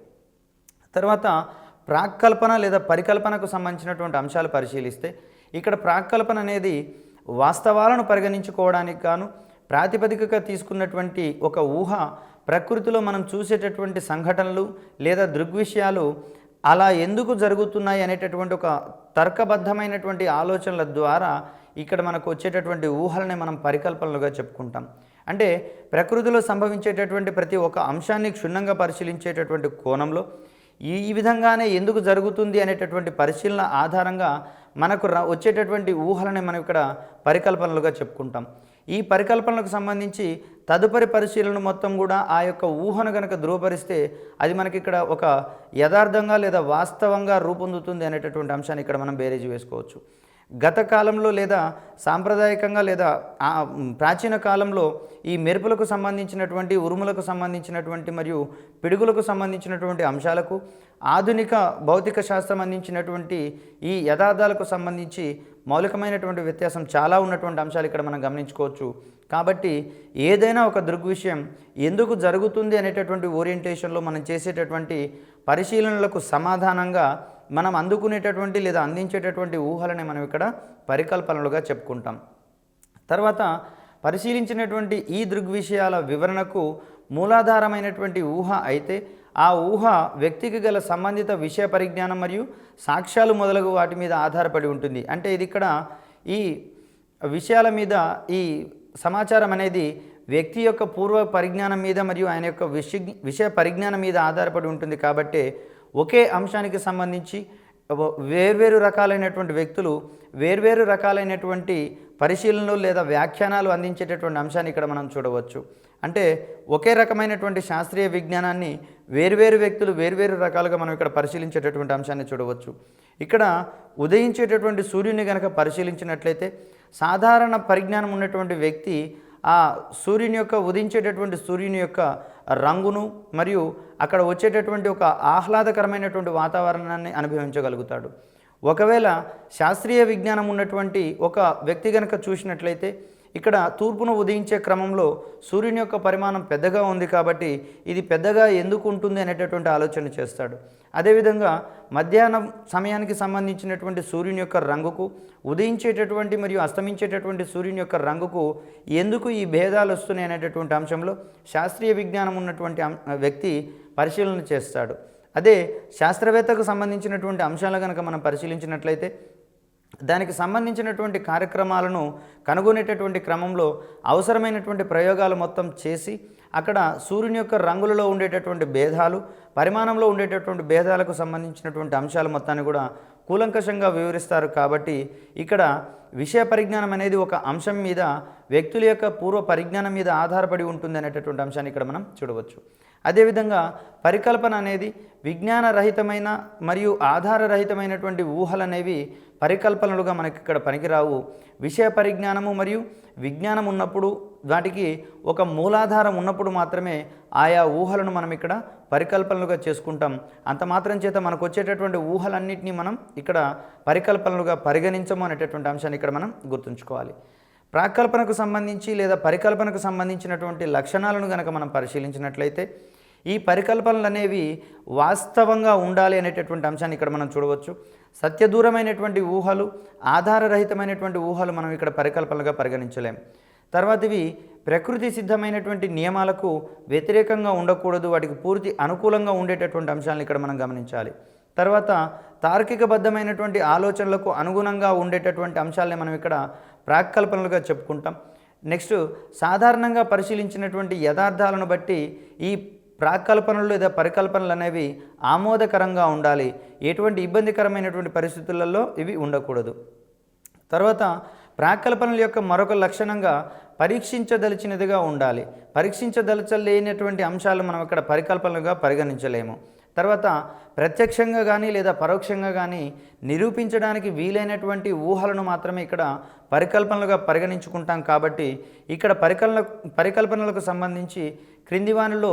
తర్వాత ప్రాక్కల్పన లేదా పరికల్పనకు సంబంధించినటువంటి అంశాలు పరిశీలిస్తే ఇక్కడ ప్రాక్కల్పన అనేది వాస్తవాలను పరిగణించుకోవడానికి గాను ప్రాతిపదికగా తీసుకున్నటువంటి ఒక ఊహ ప్రకృతిలో మనం చూసేటటువంటి సంఘటనలు లేదా దృగ్విషయాలు అలా ఎందుకు జరుగుతున్నాయి అనేటటువంటి ఒక తర్కబద్ధమైనటువంటి ఆలోచనల ద్వారా ఇక్కడ మనకు వచ్చేటటువంటి ఊహలనే మనం పరికల్పనలుగా చెప్పుకుంటాం. అంటే ప్రకృతిలో సంభవించేటటువంటి ప్రతి ఒక్క అంశాన్ని క్షుణ్ణంగా పరిశీలించేటటువంటి కోణంలో ఈ విధంగానే ఎందుకు జరుగుతుంది అనేటటువంటి పరిశీలన ఆధారంగా మనకు వచ్చేటటువంటి ఊహలనే మనం ఇక్కడ పరికల్పనలుగా చెప్పుకుంటాం. ఈ పరికల్పనలకు సంబంధించి తదుపరి పరిశీలన మొత్తం కూడా ఆ యొక్క ఊహను కనుక ధృవపరిస్తే అది మనకి ఇక్కడ ఒక యథార్థంగా లేదా వాస్తవంగా రూపొందుతుంది అనేటటువంటి అంశాన్ని ఇక్కడ మనం బేరేజ్ వేసుకోవచ్చు. గత కాలంలో లేదా సాంప్రదాయకంగా లేదా ప్రాచీన కాలంలో ఈ మెరుపులకు సంబంధించినటువంటి ఉరుములకు సంబంధించినటువంటి మరియు పిడుగులకు సంబంధించినటువంటి అంశాలకు ఆధునిక భౌతిక శాస్త్రం అందించినటువంటి ఈ యథార్థాలకు సంబంధించి మౌలికమైనటువంటి వ్యత్యాసం చాలా ఉన్నటువంటి అంశాలు ఇక్కడ మనం గమనించుకోవచ్చు. కాబట్టి ఏదైనా ఒక దృగ్విషయం ఎందుకు జరుగుతుంది అనేటటువంటి ఓరియంటేషన్లో మనం చేసేటటువంటి పరిశీలనలకు సమాధానంగా మనం అందుకునేటటువంటి లేదా అందించేటటువంటి ఊహలని మనం ఇక్కడ పరికల్పనలుగా చెప్పుకుంటాం. తర్వాత పరిశీలించినటువంటి ఈ దృగ్విషయాల వివరణకు మూలాధారమైనటువంటి ఊహ అయితే ఆ ఊహ వ్యక్తికి గల సంబంధిత విషయ పరిజ్ఞానం మరియు సాక్ష్యాలు మొదలగు వాటి మీద ఆధారపడి ఉంటుంది. అంటే ఇది ఇక్కడ ఈ విషయాల మీద ఈ సమాచారం అనేది వ్యక్తి యొక్క పూర్వ పరిజ్ఞానం మీద మరియు ఆయన యొక్క విషయ పరిజ్ఞానం మీద ఆధారపడి ఉంటుంది. కాబట్టి ఒకే అంశానికి సంబంధించి వేర్వేరు రకాలైనటువంటి వ్యక్తులు వేర్వేరు రకాలైనటువంటి పరిశీలనలు లేదా వ్యాఖ్యానాలు అందించేటటువంటి అంశాన్ని ఇక్కడ మనం చూడవచ్చు. అంటే ఒకే రకమైనటువంటి శాస్త్రీయ విజ్ఞానాన్ని వేర్వేరు వ్యక్తులు వేర్వేరు రకాలుగా మనం ఇక్కడ పరిశీలించేటటువంటి అంశాన్ని చూడవచ్చు. ఇక్కడ ఉదయించేటటువంటి సూర్యుని కనుక పరిశీలించినట్లయితే సాధారణ పరిజ్ఞానం ఉన్నటువంటి వ్యక్తి ఆ సూర్యుని యొక్క ఉదయించేటటువంటి సూర్యుని యొక్క రంగును మరియు అక్కడ వచ్చేటటువంటి ఒక ఆహ్లాదకరమైనటువంటి వాతావరణాన్ని అనుభవించగలుగుతాడు. ఒకవేళ శాస్త్రీయ విజ్ఞానం ఉన్నటువంటి ఒక వ్యక్తి కనుక చూసినట్లయితే ఇక్కడ తూర్పును ఉదయించే క్రమంలో సూర్యుని యొక్క పరిమాణం పెద్దగా ఉంది కాబట్టి ఇది పెద్దగా ఎందుకు ఉంటుంది అనేటటువంటి ఆలోచన చేస్తాడు. అదేవిధంగా మధ్యాహ్నం సమయానికి సంబంధించినటువంటి సూర్యుని యొక్క రంగుకు, ఉదయించేటటువంటి మరియు అస్తమించేటటువంటి సూర్యుని యొక్క రంగుకు ఎందుకు ఈ భేదాలు వస్తున్నాయి అనేటటువంటి అంశంలో శాస్త్రీయ విజ్ఞానం ఉన్నటువంటి వ్యక్తి పరిశీలన చేస్తాడు. అదే శాస్త్రవేత్తకు సంబంధించినటువంటి అంశాలు కనుక మనం పరిశీలించినట్లయితే దానికి సంబంధించినటువంటి కార్యక్రమాలను కనుగొనేటటువంటి క్రమంలో అవసరమైనటువంటి ప్రయోగాలు మొత్తం చేసి అక్కడ సూర్యుని యొక్క రంగులలో ఉండేటటువంటి భేదాలు, పరిమాణంలో ఉండేటటువంటి భేదాలకు సంబంధించినటువంటి అంశాలు మొత్తాన్ని కూడా కూలంకషంగా వివరిస్తారు. కాబట్టి ఇక్కడ విషయ పరిజ్ఞానం అనేది ఒక అంశం మీద వ్యక్తుల యొక్క పూర్వ పరిజ్ఞానం మీద ఆధారపడి ఉంటుంది అనేటటువంటి అంశాన్ని ఇక్కడ మనం చూడవచ్చు. అదేవిధంగా పరికల్పన అనేది విజ్ఞానరహితమైన మరియు ఆధారరహితమైనటువంటి ఊహలు అనేవి పరికల్పనలుగా మనకి ఇక్కడ పనికిరావు. విషయ పరిజ్ఞానము మరియు విజ్ఞానం ఉన్నప్పుడు వాటికి ఒక మూలాధారం ఉన్నప్పుడు మాత్రమే ఆయా ఊహలను మనం ఇక్కడ పరికల్పనలుగా చేసుకుంటాం. అంత మాత్రం చేత మనకు వచ్చేటటువంటి ఊహలన్నింటినీ మనం ఇక్కడ పరికల్పనలుగా పరిగణించము అనేటటువంటి అంశాన్ని ఇక్కడ మనం గుర్తుంచుకోవాలి. ప్రాకల్పనకు సంబంధించి లేదా పరికల్పనకు సంబంధించినటువంటి లక్షణాలను కనుక మనం పరిశీలించినట్లయితే ఈ పరికల్పనలు అనేవి వాస్తవంగా ఉండాలి అనేటటువంటి అంశాన్ని ఇక్కడ మనం చూడవచ్చు. సత్యదూరమైనటువంటి ఊహలు, ఆధారరహితమైనటువంటి ఊహలు మనం ఇక్కడ పరికల్పనలుగా పరిగణించలేం. తర్వాత ఇవి ప్రకృతి సిద్ధమైనటువంటి నియమాలకు వ్యతిరేకంగా ఉండకూడదు, వాటికి పూర్తి అనుకూలంగా ఉండేటటువంటి అంశాలను ఇక్కడ మనం గమనించాలి. తర్వాత తార్కికబద్ధమైనటువంటి ఆలోచనలకు అనుగుణంగా ఉండేటటువంటి అంశాలని మనం ఇక్కడ ప్రాక్కల్పనలుగా చెప్పుకుంటాం. నెక్స్ట్ సాధారణంగా పరిశీలించినటువంటి యథార్థాలను బట్టి ఈ ప్రాకల్పనలు లేదా పరికల్పనలు అనేవి ఆమోదకరంగా ఉండాలి, ఎటువంటి ఇబ్బందికరమైనటువంటి పరిస్థితులలో ఇవి ఉండకూడదు. తర్వాత ప్రాకల్పనల యొక్క మరొక లక్షణంగా పరీక్షించదలిచినదిగా ఉండాలి. పరీక్షించదలచలేనటువంటి అంశాలు మనం ఇక్కడ పరికల్పనలుగా పరిగణించలేము. తర్వాత ప్రత్యక్షంగా కానీ లేదా పరోక్షంగా కానీ నిరూపించడానికి వీలైనటువంటి ఊహలను మాత్రమే ఇక్కడ పరికల్పనలుగా పరిగణించుకుంటాం. కాబట్టి ఇక్కడ పరికల్పనలకు సంబంధించి క్రింది వానిలో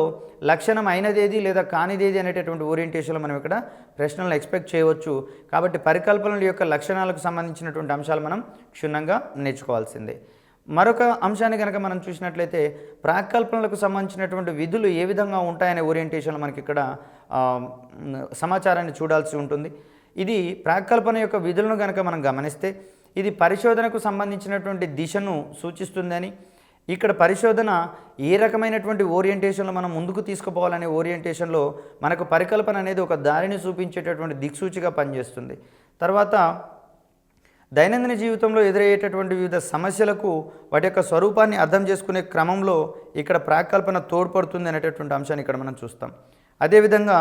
లక్షణం అయినదేది లేదా కానిదేది అనేటటువంటి ఓరియంటేషన్లో మనం ఇక్కడ ప్రశ్నలను ఎక్స్పెక్ట్ చేయవచ్చు. కాబట్టి పరికల్పనల యొక్క లక్షణాలకు సంబంధించినటువంటి అంశాలు మనం క్షుణ్ణంగా నేర్చుకోవాల్సిందే. మరొక అంశాన్ని కనుక మనం చూసినట్లయితే ప్రాకల్పనలకు సంబంధించినటువంటి విధులు ఏ విధంగా ఉంటాయనే ఓరియంటేషన్లో మనకి ఇక్కడ సమాచారాన్ని చూడాల్సి ఉంటుంది. ఇది ప్రాకల్పన యొక్క విధులను కనుక మనం గమనిస్తే ఇది పరిశోధనకు సంబంధించినటువంటి దిశను సూచిస్తుందని, ఇక్కడ పరిశోధన ఏ రకమైనటువంటి ఓరియంటేషన్లో మనం ముందుకు తీసుకుపోవాలనే ఓరియంటేషన్లో మనకు పరికల్పన అనేది ఒక దారిని చూపించేటటువంటి దిక్సూచిగా పనిచేస్తుంది. తర్వాత దైనందిన జీవితంలో ఎదురయ్యేటటువంటి వివిధ సమస్యలకు వాటి యొక్క స్వరూపాన్ని అర్థం చేసుకునే క్రమంలో ఇక్కడ ప్రాకల్పన తోడ్పడుతుంది అనేటటువంటి అంశాన్ని ఇక్కడ మనం చూస్తాం. అదేవిధంగా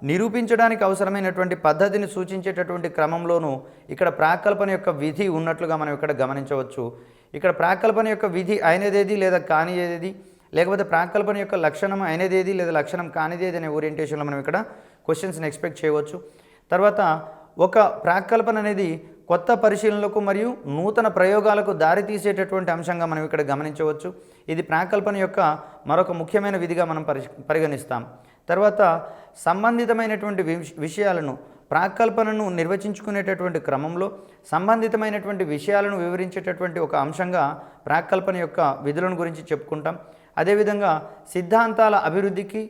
నిరూపించడానికి అవసరమైనటువంటి పద్ధతిని సూచించేటటువంటి క్రమంలోనూ ఇక్కడ ప్రాకల్పన యొక్క విధి ఉన్నట్లుగా మనం ఇక్కడ గమనించవచ్చు. ఇక్కడ ప్రాకల్పన యొక్క విధి అయినదేది లేదా కానిదేది, లేకపోతే ప్రాకల్పన యొక్క లక్షణం అయినదేది లేదా లక్షణం కానిదేది అనే ఓరియంటేషన్లో మనం ఇక్కడ క్వశ్చన్స్ని ఎక్స్పెక్ట్ చేయవచ్చు. తర్వాత ఒక ప్రాకల్పన అనేది కొత్త పరిశీలనలకు మరియు నూతన ప్రయోగాలకు దారితీసేటటువంటి అంశంగా మనం ఇక్కడ గమనించవచ్చు. ఇది ప్రాకల్పన యొక్క మరొక ముఖ్యమైన విధిగా మనం పరిగణిస్తాం. తర్వాత సంబంధితమైనటువంటి విషయాలను ప్రాకల్పనను నిర్వచించుకునేటటువంటి క్రమంలో సంబంధితమైనటువంటి విషయాలను వివరించేటటువంటి ఒక అంశంగా ప్రాకల్పన యొక్క విధులను గురించి చెప్పుకుంటాం. అదేవిధంగా సిద్ధాంతాల అభివృద్ధికి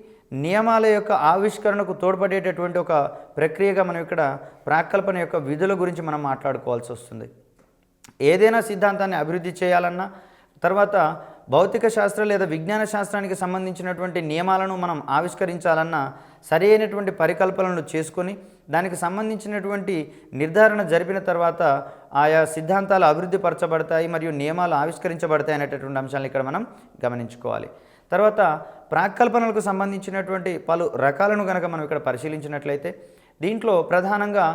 నియమాల యొక్క ఆవిష్కరణకు తోడ్పడేటటువంటి ఒక ప్రక్రియగా మనం ఇక్కడ ప్రాకల్పన యొక్క విధుల గురించి మనం మాట్లాడుకోవాల్సి వస్తుంది. ఏదైనా సిద్ధాంతాన్ని అభివృద్ధి చేయాలన్నా, తర్వాత భౌతిక శాస్త్రం లేదా విజ్ఞాన శాస్త్రానికి సంబంధించినటువంటి నియమాలను మనం ఆవిష్కరించాలన్నా సరి అయినటువంటి పరికల్పనలు చేసుకొని దానికి సంబంధించినటువంటి నిర్ధారణ జరిపిన తర్వాత ఆయా సిద్ధాంతాలు అభివృద్ధి పరచబడతాయి మరియు నియమాలు ఆవిష్కరించబడతాయి అనేటటువంటి అంశాలను ఇక్కడ మనం గమనించుకోవాలి. తర్వాత ప్రాకల్పనలకు సంబంధించినటువంటి పలు రకాలను కనుక మనం ఇక్కడ పరిశీలించినట్లయితే దీంట్లో ప్రధానంగా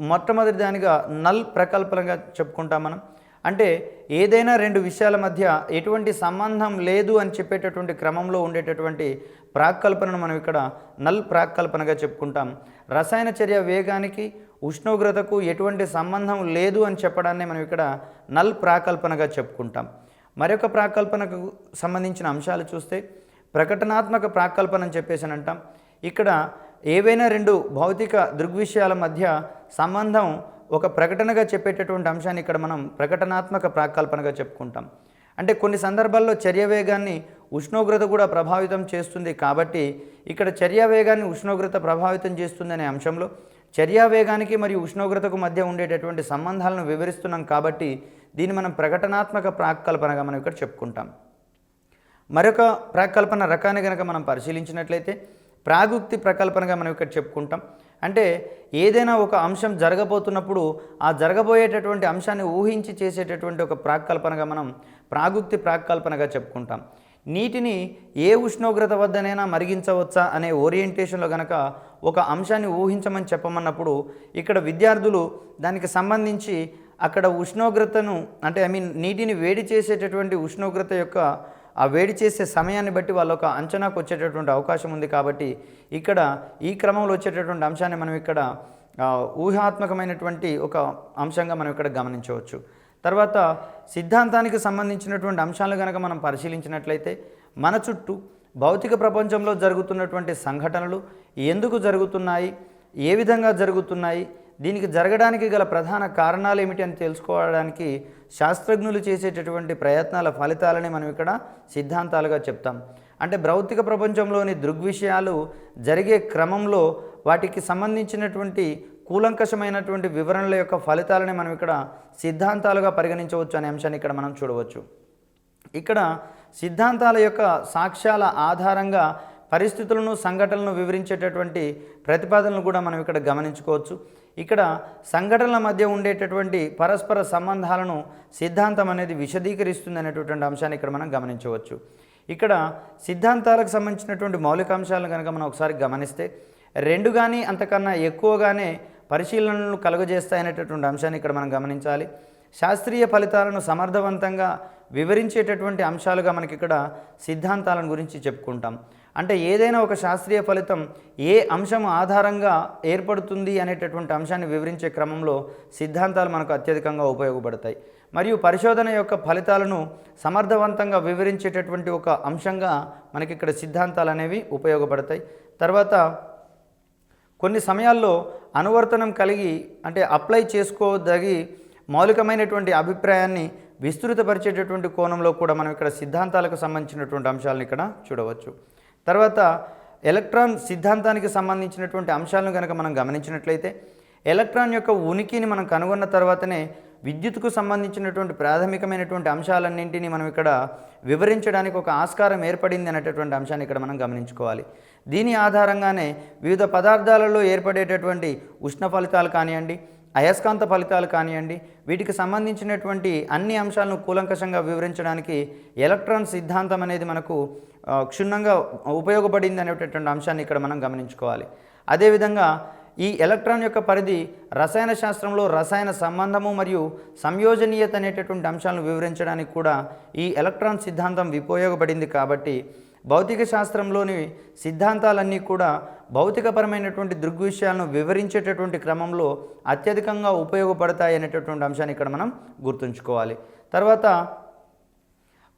మొట్టమొదటి దానిగా నల్ ప్రకల్పనగా చెప్పుకుంటాం మనం. అంటే ఏదైనా రెండు విషయాల మధ్య ఎటువంటి సంబంధం లేదు అని చెప్పేటటువంటి క్రమంలో ఉండేటటువంటి ప్రాకల్పనను మనం ఇక్కడ నల్ ప్రాకల్పనగా చెప్పుకుంటాం. రసాయన చర్య వేగానికి ఉష్ణోగ్రతకు ఎటువంటి సంబంధం లేదు అని చెప్పడాన్ని మనం ఇక్కడ నల్ ప్రాకల్పనగా చెప్పుకుంటాం. మరొక ప్రాకల్పనకు సంబంధించిన అంశాలు చూస్తే ప్రకటనాత్మక ప్రాకల్పన అని చెప్పేసి అని అంటాం. ఇక్కడ ఏవైనా రెండు భౌతిక దృగ్విషయాల మధ్య సంబంధం ఒక ప్రకటనగా చెప్పేటటువంటి అంశాన్ని ఇక్కడ మనం ప్రకటనాత్మక ప్రాకల్పనగా చెప్పుకుంటాం. అంటే కొన్ని సందర్భాల్లో చర్య వేగాన్ని ఉష్ణోగ్రత కూడా ప్రభావితం చేస్తుంది కాబట్టి ఇక్కడ చర్య వేగాన్ని ఉష్ణోగ్రత ప్రభావితం చేస్తుంది అనే అంశంలో చర్యా వేగానికి మరియు ఉష్ణోగ్రతకు మధ్య ఉండేటటువంటి సంబంధాలను వివరిస్తున్నాం కాబట్టి దీన్ని మనం ప్రకటనాత్మక ప్రాకల్పనగా మనం ఇక్కడ చెప్పుకుంటాం. మరొక ప్రాకల్పన రకాన్ని కనుక మనం పరిశీలించినట్లయితే ప్రాగుక్తి ప్రకల్పనగా మనం ఇక్కడ చెప్పుకుంటాం. అంటే ఏదైనా ఒక అంశం జరగబోతున్నప్పుడు ఆ జరగబోయేటటువంటి అంశాన్ని ఊహించి చేసేటటువంటి ఒక ప్రాకల్పనగా మనం ప్రాగుక్తి ప్రాకల్పనగా చెప్పుకుంటాం. నీటిని ఏ ఉష్ణోగ్రత వద్దనైనా మరిగించవచ్చా అనే ఓరియంటేషన్లో కనుక ఒక అంశాన్ని ఊహించమని చెప్పమన్నప్పుడు ఇక్కడ విద్యార్థులు దానికి సంబంధించి అక్కడ ఉష్ణోగ్రతను అంటే నీటిని వేడి చేసేటటువంటి ఉష్ణోగ్రత యొక్క ఆ వేడి చేసే సమయాన్ని బట్టి వాళ్ళు ఒక అంచనాకు వచ్చేటటువంటి అవకాశం ఉంది కాబట్టి ఇక్కడ ఈ క్రమంలో వచ్చేటటువంటి అంశాన్ని మనం ఇక్కడ ఊహాత్మకమైనటువంటి ఒక అంశంగా మనం ఇక్కడ గమనించవచ్చు. తర్వాత సిద్ధాంతానికి సంబంధించినటువంటి అంశాలు కనుక మనం పరిశీలించినట్లయితే మన చుట్టూ భౌతిక ప్రపంచంలో జరుగుతున్నటువంటి సంఘటనలు ఎందుకు జరుగుతున్నాయి, ఏ విధంగా జరుగుతున్నాయి, దీనికి జరగడానికి గల ప్రధాన కారణాలు ఏమిటి అని తెలుసుకోవడానికి శాస్త్రజ్ఞులు చేసేటటువంటి ప్రయత్నాల ఫలితాలని మనం ఇక్కడ సిద్ధాంతాలుగా చెప్తాం. అంటే భౌతిక ప్రపంచంలోని దృగ్విషయాలు జరిగే క్రమంలో వాటికి సంబంధించినటువంటి కూలంకషమైనటువంటి వివరణల యొక్క ఫలితాలని మనం ఇక్కడ సిద్ధాంతాలుగా పరిగణించవచ్చు అనే అంశాన్ని ఇక్కడ మనం చూడవచ్చు. ఇక్కడ సిద్ధాంతాల యొక్క సాక్ష్యాల ఆధారంగా పరిస్థితులను సంఘటనలను వివరించేటటువంటి ప్రతిపాదనలు కూడా మనం ఇక్కడ గమనించుకోవచ్చు. ఇక్కడ సంఘటనల మధ్య ఉండేటటువంటి పరస్పర సంబంధాలను సిద్ధాంతం అనేది విశదీకరిస్తుంది అనేటటువంటి అంశాన్ని ఇక్కడ మనం గమనించవచ్చు. ఇక్కడ సిద్ధాంతాలకు సంబంధించినటువంటి మౌలిక అంశాలను కనుక మనం ఒకసారి గమనిస్తే రెండు కానీ అంతకన్నా ఎక్కువగానే పరిశీలనలు కలుగజేస్తాయనేటటువంటి అంశాన్ని ఇక్కడ మనం గమనించాలి. శాస్త్రీయ ఫలితాలను సమర్థవంతంగా వివరించేటటువంటి అంశాలుగా మనకి ఇక్కడ సిద్ధాంతాలను గురించి చెప్పుకుంటాం. అంటే ఏదైనా ఒక శాస్త్రీయ ఫలితం ఏ అంశం ఆధారంగా ఏర్పడుతుంది అనేటటువంటి అంశాన్ని వివరించే క్రమంలో సిద్ధాంతాలు మనకు అత్యధికంగా ఉపయోగపడతాయి. మరియు పరిశోధన యొక్క ఫలితాలను సమర్థవంతంగా వివరించేటటువంటి ఒక అంశంగా మనకి ఇక్కడ సిద్ధాంతాలు అనేవి ఉపయోగపడతాయి. తర్వాత కొన్ని సమయాల్లో అనువర్తనం కలిగి అంటే అప్లై చేసుకోదగి మౌలికమైనటువంటి అభిప్రాయాన్ని విస్తృతపరిచేటటువంటి కోణంలో కూడా మనం ఇక్కడ సిద్ధాంతాలకు సంబంధించినటువంటి అంశాలను ఇక్కడ చూడవచ్చు. తర్వాత ఎలక్ట్రాన్ సిద్ధాంతానికి సంబంధించినటువంటి అంశాలను కనుక మనం గమనించినట్లయితే ఎలక్ట్రాన్ యొక్క ఉనికిని మనం కనుగొన్న తర్వాతనే విద్యుత్తుకు సంబంధించినటువంటి ప్రాథమికమైనటువంటి అంశాలన్నింటినీ మనం ఇక్కడ వివరించడానికి ఒక ఆస్కారం ఏర్పడింది అనేటటువంటి అంశాన్ని ఇక్కడ మనం గమనించుకోవాలి. దీని ఆధారంగానే వివిధ పదార్థాలలో ఏర్పడేటటువంటి ఉష్ణ ఫలితాలు కానివ్వండి, అయస్కాంత ఫలితాలు కానివ్వండి, వీటికి సంబంధించినటువంటి అన్ని అంశాలను కూలంకషంగా వివరించడానికి ఎలక్ట్రాన్ సిద్ధాంతం అనేది మనకు క్షుణ్ణంగా ఉపయోగపడింది అనేటటువంటి అంశాన్ని ఇక్కడ మనం గమనించుకోవాలి. అదేవిధంగా ఈ ఎలక్ట్రాన్ యొక్క పరిధి రసాయన శాస్త్రంలో రసాయన సంబంధము మరియు సంయోజనీయత అనేటటువంటి అంశాలను వివరించడానికి కూడా ఈ ఎలక్ట్రాన్ సిద్ధాంతం ఉపయోగపడింది. కాబట్టి భౌతిక శాస్త్రంలోని సిద్ధాంతాలన్నీ కూడా భౌతికపరమైనటువంటి దృగ్విషయాలను వివరించేటటువంటి క్రమంలో అత్యధికంగా ఉపయోగపడతాయి అనేటటువంటి అంశాన్ని ఇక్కడ మనం గుర్తుంచుకోవాలి. తర్వాత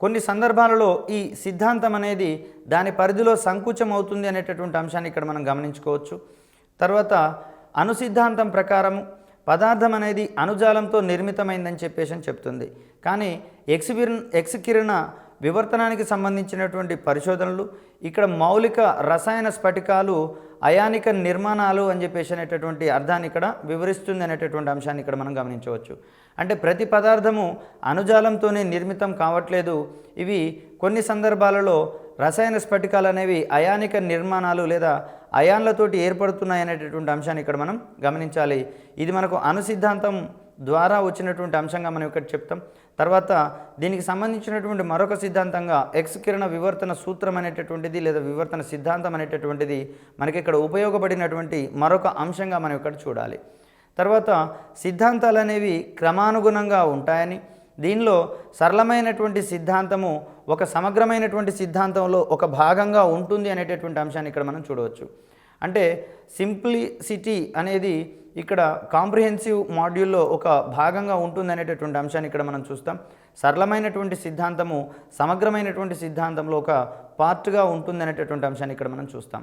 కొన్ని సందర్భాలలో ఈ సిద్ధాంతం అనేది దాని పరిధిలో సంకుచం అవుతుంది అనేటటువంటి అంశాన్ని ఇక్కడ మనం గమనించుకోవచ్చు. తర్వాత అణు సిద్ధాంతం ప్రకారం పదార్థం అనేది అణుజాలంతో నిర్మితమైందని చెప్పేసి చెప్తుంది. కానీ ఎక్స్ కిరణ వివర్తనానికి సంబంధించినటువంటి పరిశోధనలు ఇక్కడ మౌలిక రసాయన స్ఫటికాలు అయానిక నిర్మాణాలు అని చెప్పేసి అనేటటువంటి అర్థాన్ని ఇక్కడ వివరిస్తుంది అనేటటువంటి అంశాన్ని ఇక్కడ మనం గమనించవచ్చు. అంటే ప్రతి పదార్థము అణుజాలంతోనే నిర్మితం కావట్లేదు, ఇవి కొన్ని సందర్భాలలో రసాయన స్ఫటికాలు అనేవి అయానిక నిర్మాణాలు లేదా అయాన్లతోటి ఏర్పడుతున్నాయి అనేటటువంటి అంశాన్ని ఇక్కడ మనం గమనించాలి. ఇది మనకు అణు సిద్ధాంతం ద్వారా వచ్చినటువంటి అంశంగా మనం ఇక్కడ చెప్తాం. తర్వాత దీనికి సంబంధించినటువంటి మరొక సిద్ధాంతంగా ఎక్స్ కిరణ వివర్తన సూత్రం అనేటటువంటిది లేదా వివర్తన సిద్ధాంతం అనేటటువంటిది మనకి ఇక్కడ ఉపయోగపడినటువంటి మరొక అంశంగా మనం ఇక్కడ చూడాలి. తర్వాత సిద్ధాంతాలు అనేవి క్రమానుగుణంగా ఉంటాయని, దీనిలో సరళమైనటువంటి సిద్ధాంతము ఒక సమగ్రమైనటువంటి సిద్ధాంతంలో ఒక భాగంగా ఉంటుంది అనేటటువంటి అంశాన్ని ఇక్కడ మనం చూడవచ్చు. అంటే సింప్లిసిటీ అనేది ఇక్కడ కాంప్రిహెన్సివ్ మాడ్యూల్లో ఒక భాగంగా ఉంటుందనేటటువంటి అంశాన్ని ఇక్కడ మనం చూస్తాం. సరళమైనటువంటి సిద్ధాంతము సమగ్రమైనటువంటి సిద్ధాంతంలో ఒక పార్ట్గా ఉంటుందనేటటువంటి అంశాన్ని ఇక్కడ మనం చూస్తాం.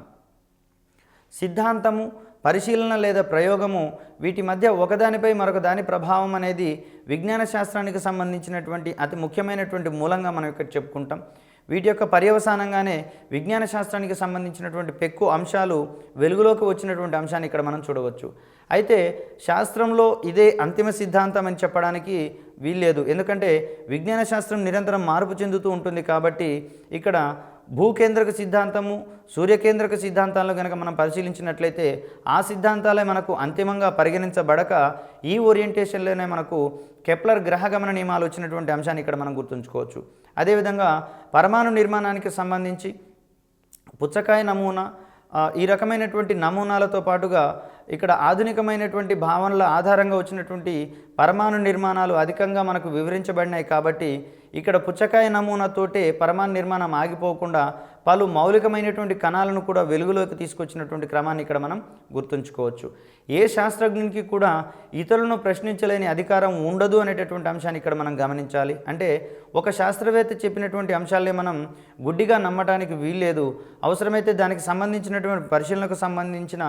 సిద్ధాంతము, పరిశీలన లేదా ప్రయోగము వీటి మధ్య ఒకదానిపై మరొక దాని ప్రభావం అనేది విజ్ఞాన శాస్త్రానికి సంబంధించినటువంటి అతి ముఖ్యమైనటువంటి మూలంగా మనం ఇక్కడ చెప్పుకుంటాం. వీటి యొక్క పర్యవసానంగానే విజ్ఞాన శాస్త్రానికి సంబంధించినటువంటి పెక్కు అంశాలు వెలుగులోకి వచ్చినటువంటి అంశాన్ని ఇక్కడ మనం చూడవచ్చు. అయితే శాస్త్రంలో ఇదే అంతిమ సిద్ధాంతం అని చెప్పడానికి వీల్లేదు. ఎందుకంటే విజ్ఞాన శాస్త్రం నిరంతరం మార్పు చెందుతూ ఉంటుంది. కాబట్టి ఇక్కడ భూకేంద్రక సిద్ధాంతము, సూర్యకేంద్రక సిద్ధాంతాలను కనుక మనం పరిశీలించినట్లయితే ఆ సిద్ధాంతాలే మనకు అంతిమంగా పరిగణించబడక ఈ ఓరియంటేషన్లోనే మనకు కెప్లర్ గ్రహగమన నియమాలు వచ్చినటువంటి అంశాన్ని ఇక్కడ మనం గుర్తుంచుకోవచ్చు. అదేవిధంగా పరమాణు నిర్మాణానికి సంబంధించి పుచ్చకాయ నమూనా, ఈ రకమైనటువంటి నమూనాలతో పాటుగా ఇక్కడ ఆధునికమైనటువంటి భావనల ఆధారంగా వచ్చినటువంటి పరమాణు నిర్మాణాలు అధికంగా మనకు వివరించబడినాయి. కాబట్టి ఇక్కడ పుచ్చకాయ నమూనాతోటే పరమాణు నిర్మాణం ఆగిపోకుండా పలు మౌలికమైనటువంటి కణాలను కూడా వెలుగులోకి తీసుకొచ్చినటువంటి క్రమాన్ని ఇక్కడ మనం గుర్తుంచుకోవచ్చు. ఏ శాస్త్రజ్ఞునికి కూడా ఇతరులను ప్రశ్నించలేని అధికారం ఉండదు అనేటటువంటి అంశాన్ని ఇక్కడ మనం గమనించాలి. అంటే ఒక శాస్త్రవేత్త చెప్పినటువంటి అంశాలే మనం గుడ్డిగా నమ్మటానికి వీల్లేదు. అవసరమైతే దానికి సంబంధించినటువంటి పరిశీలనకు సంబంధించిన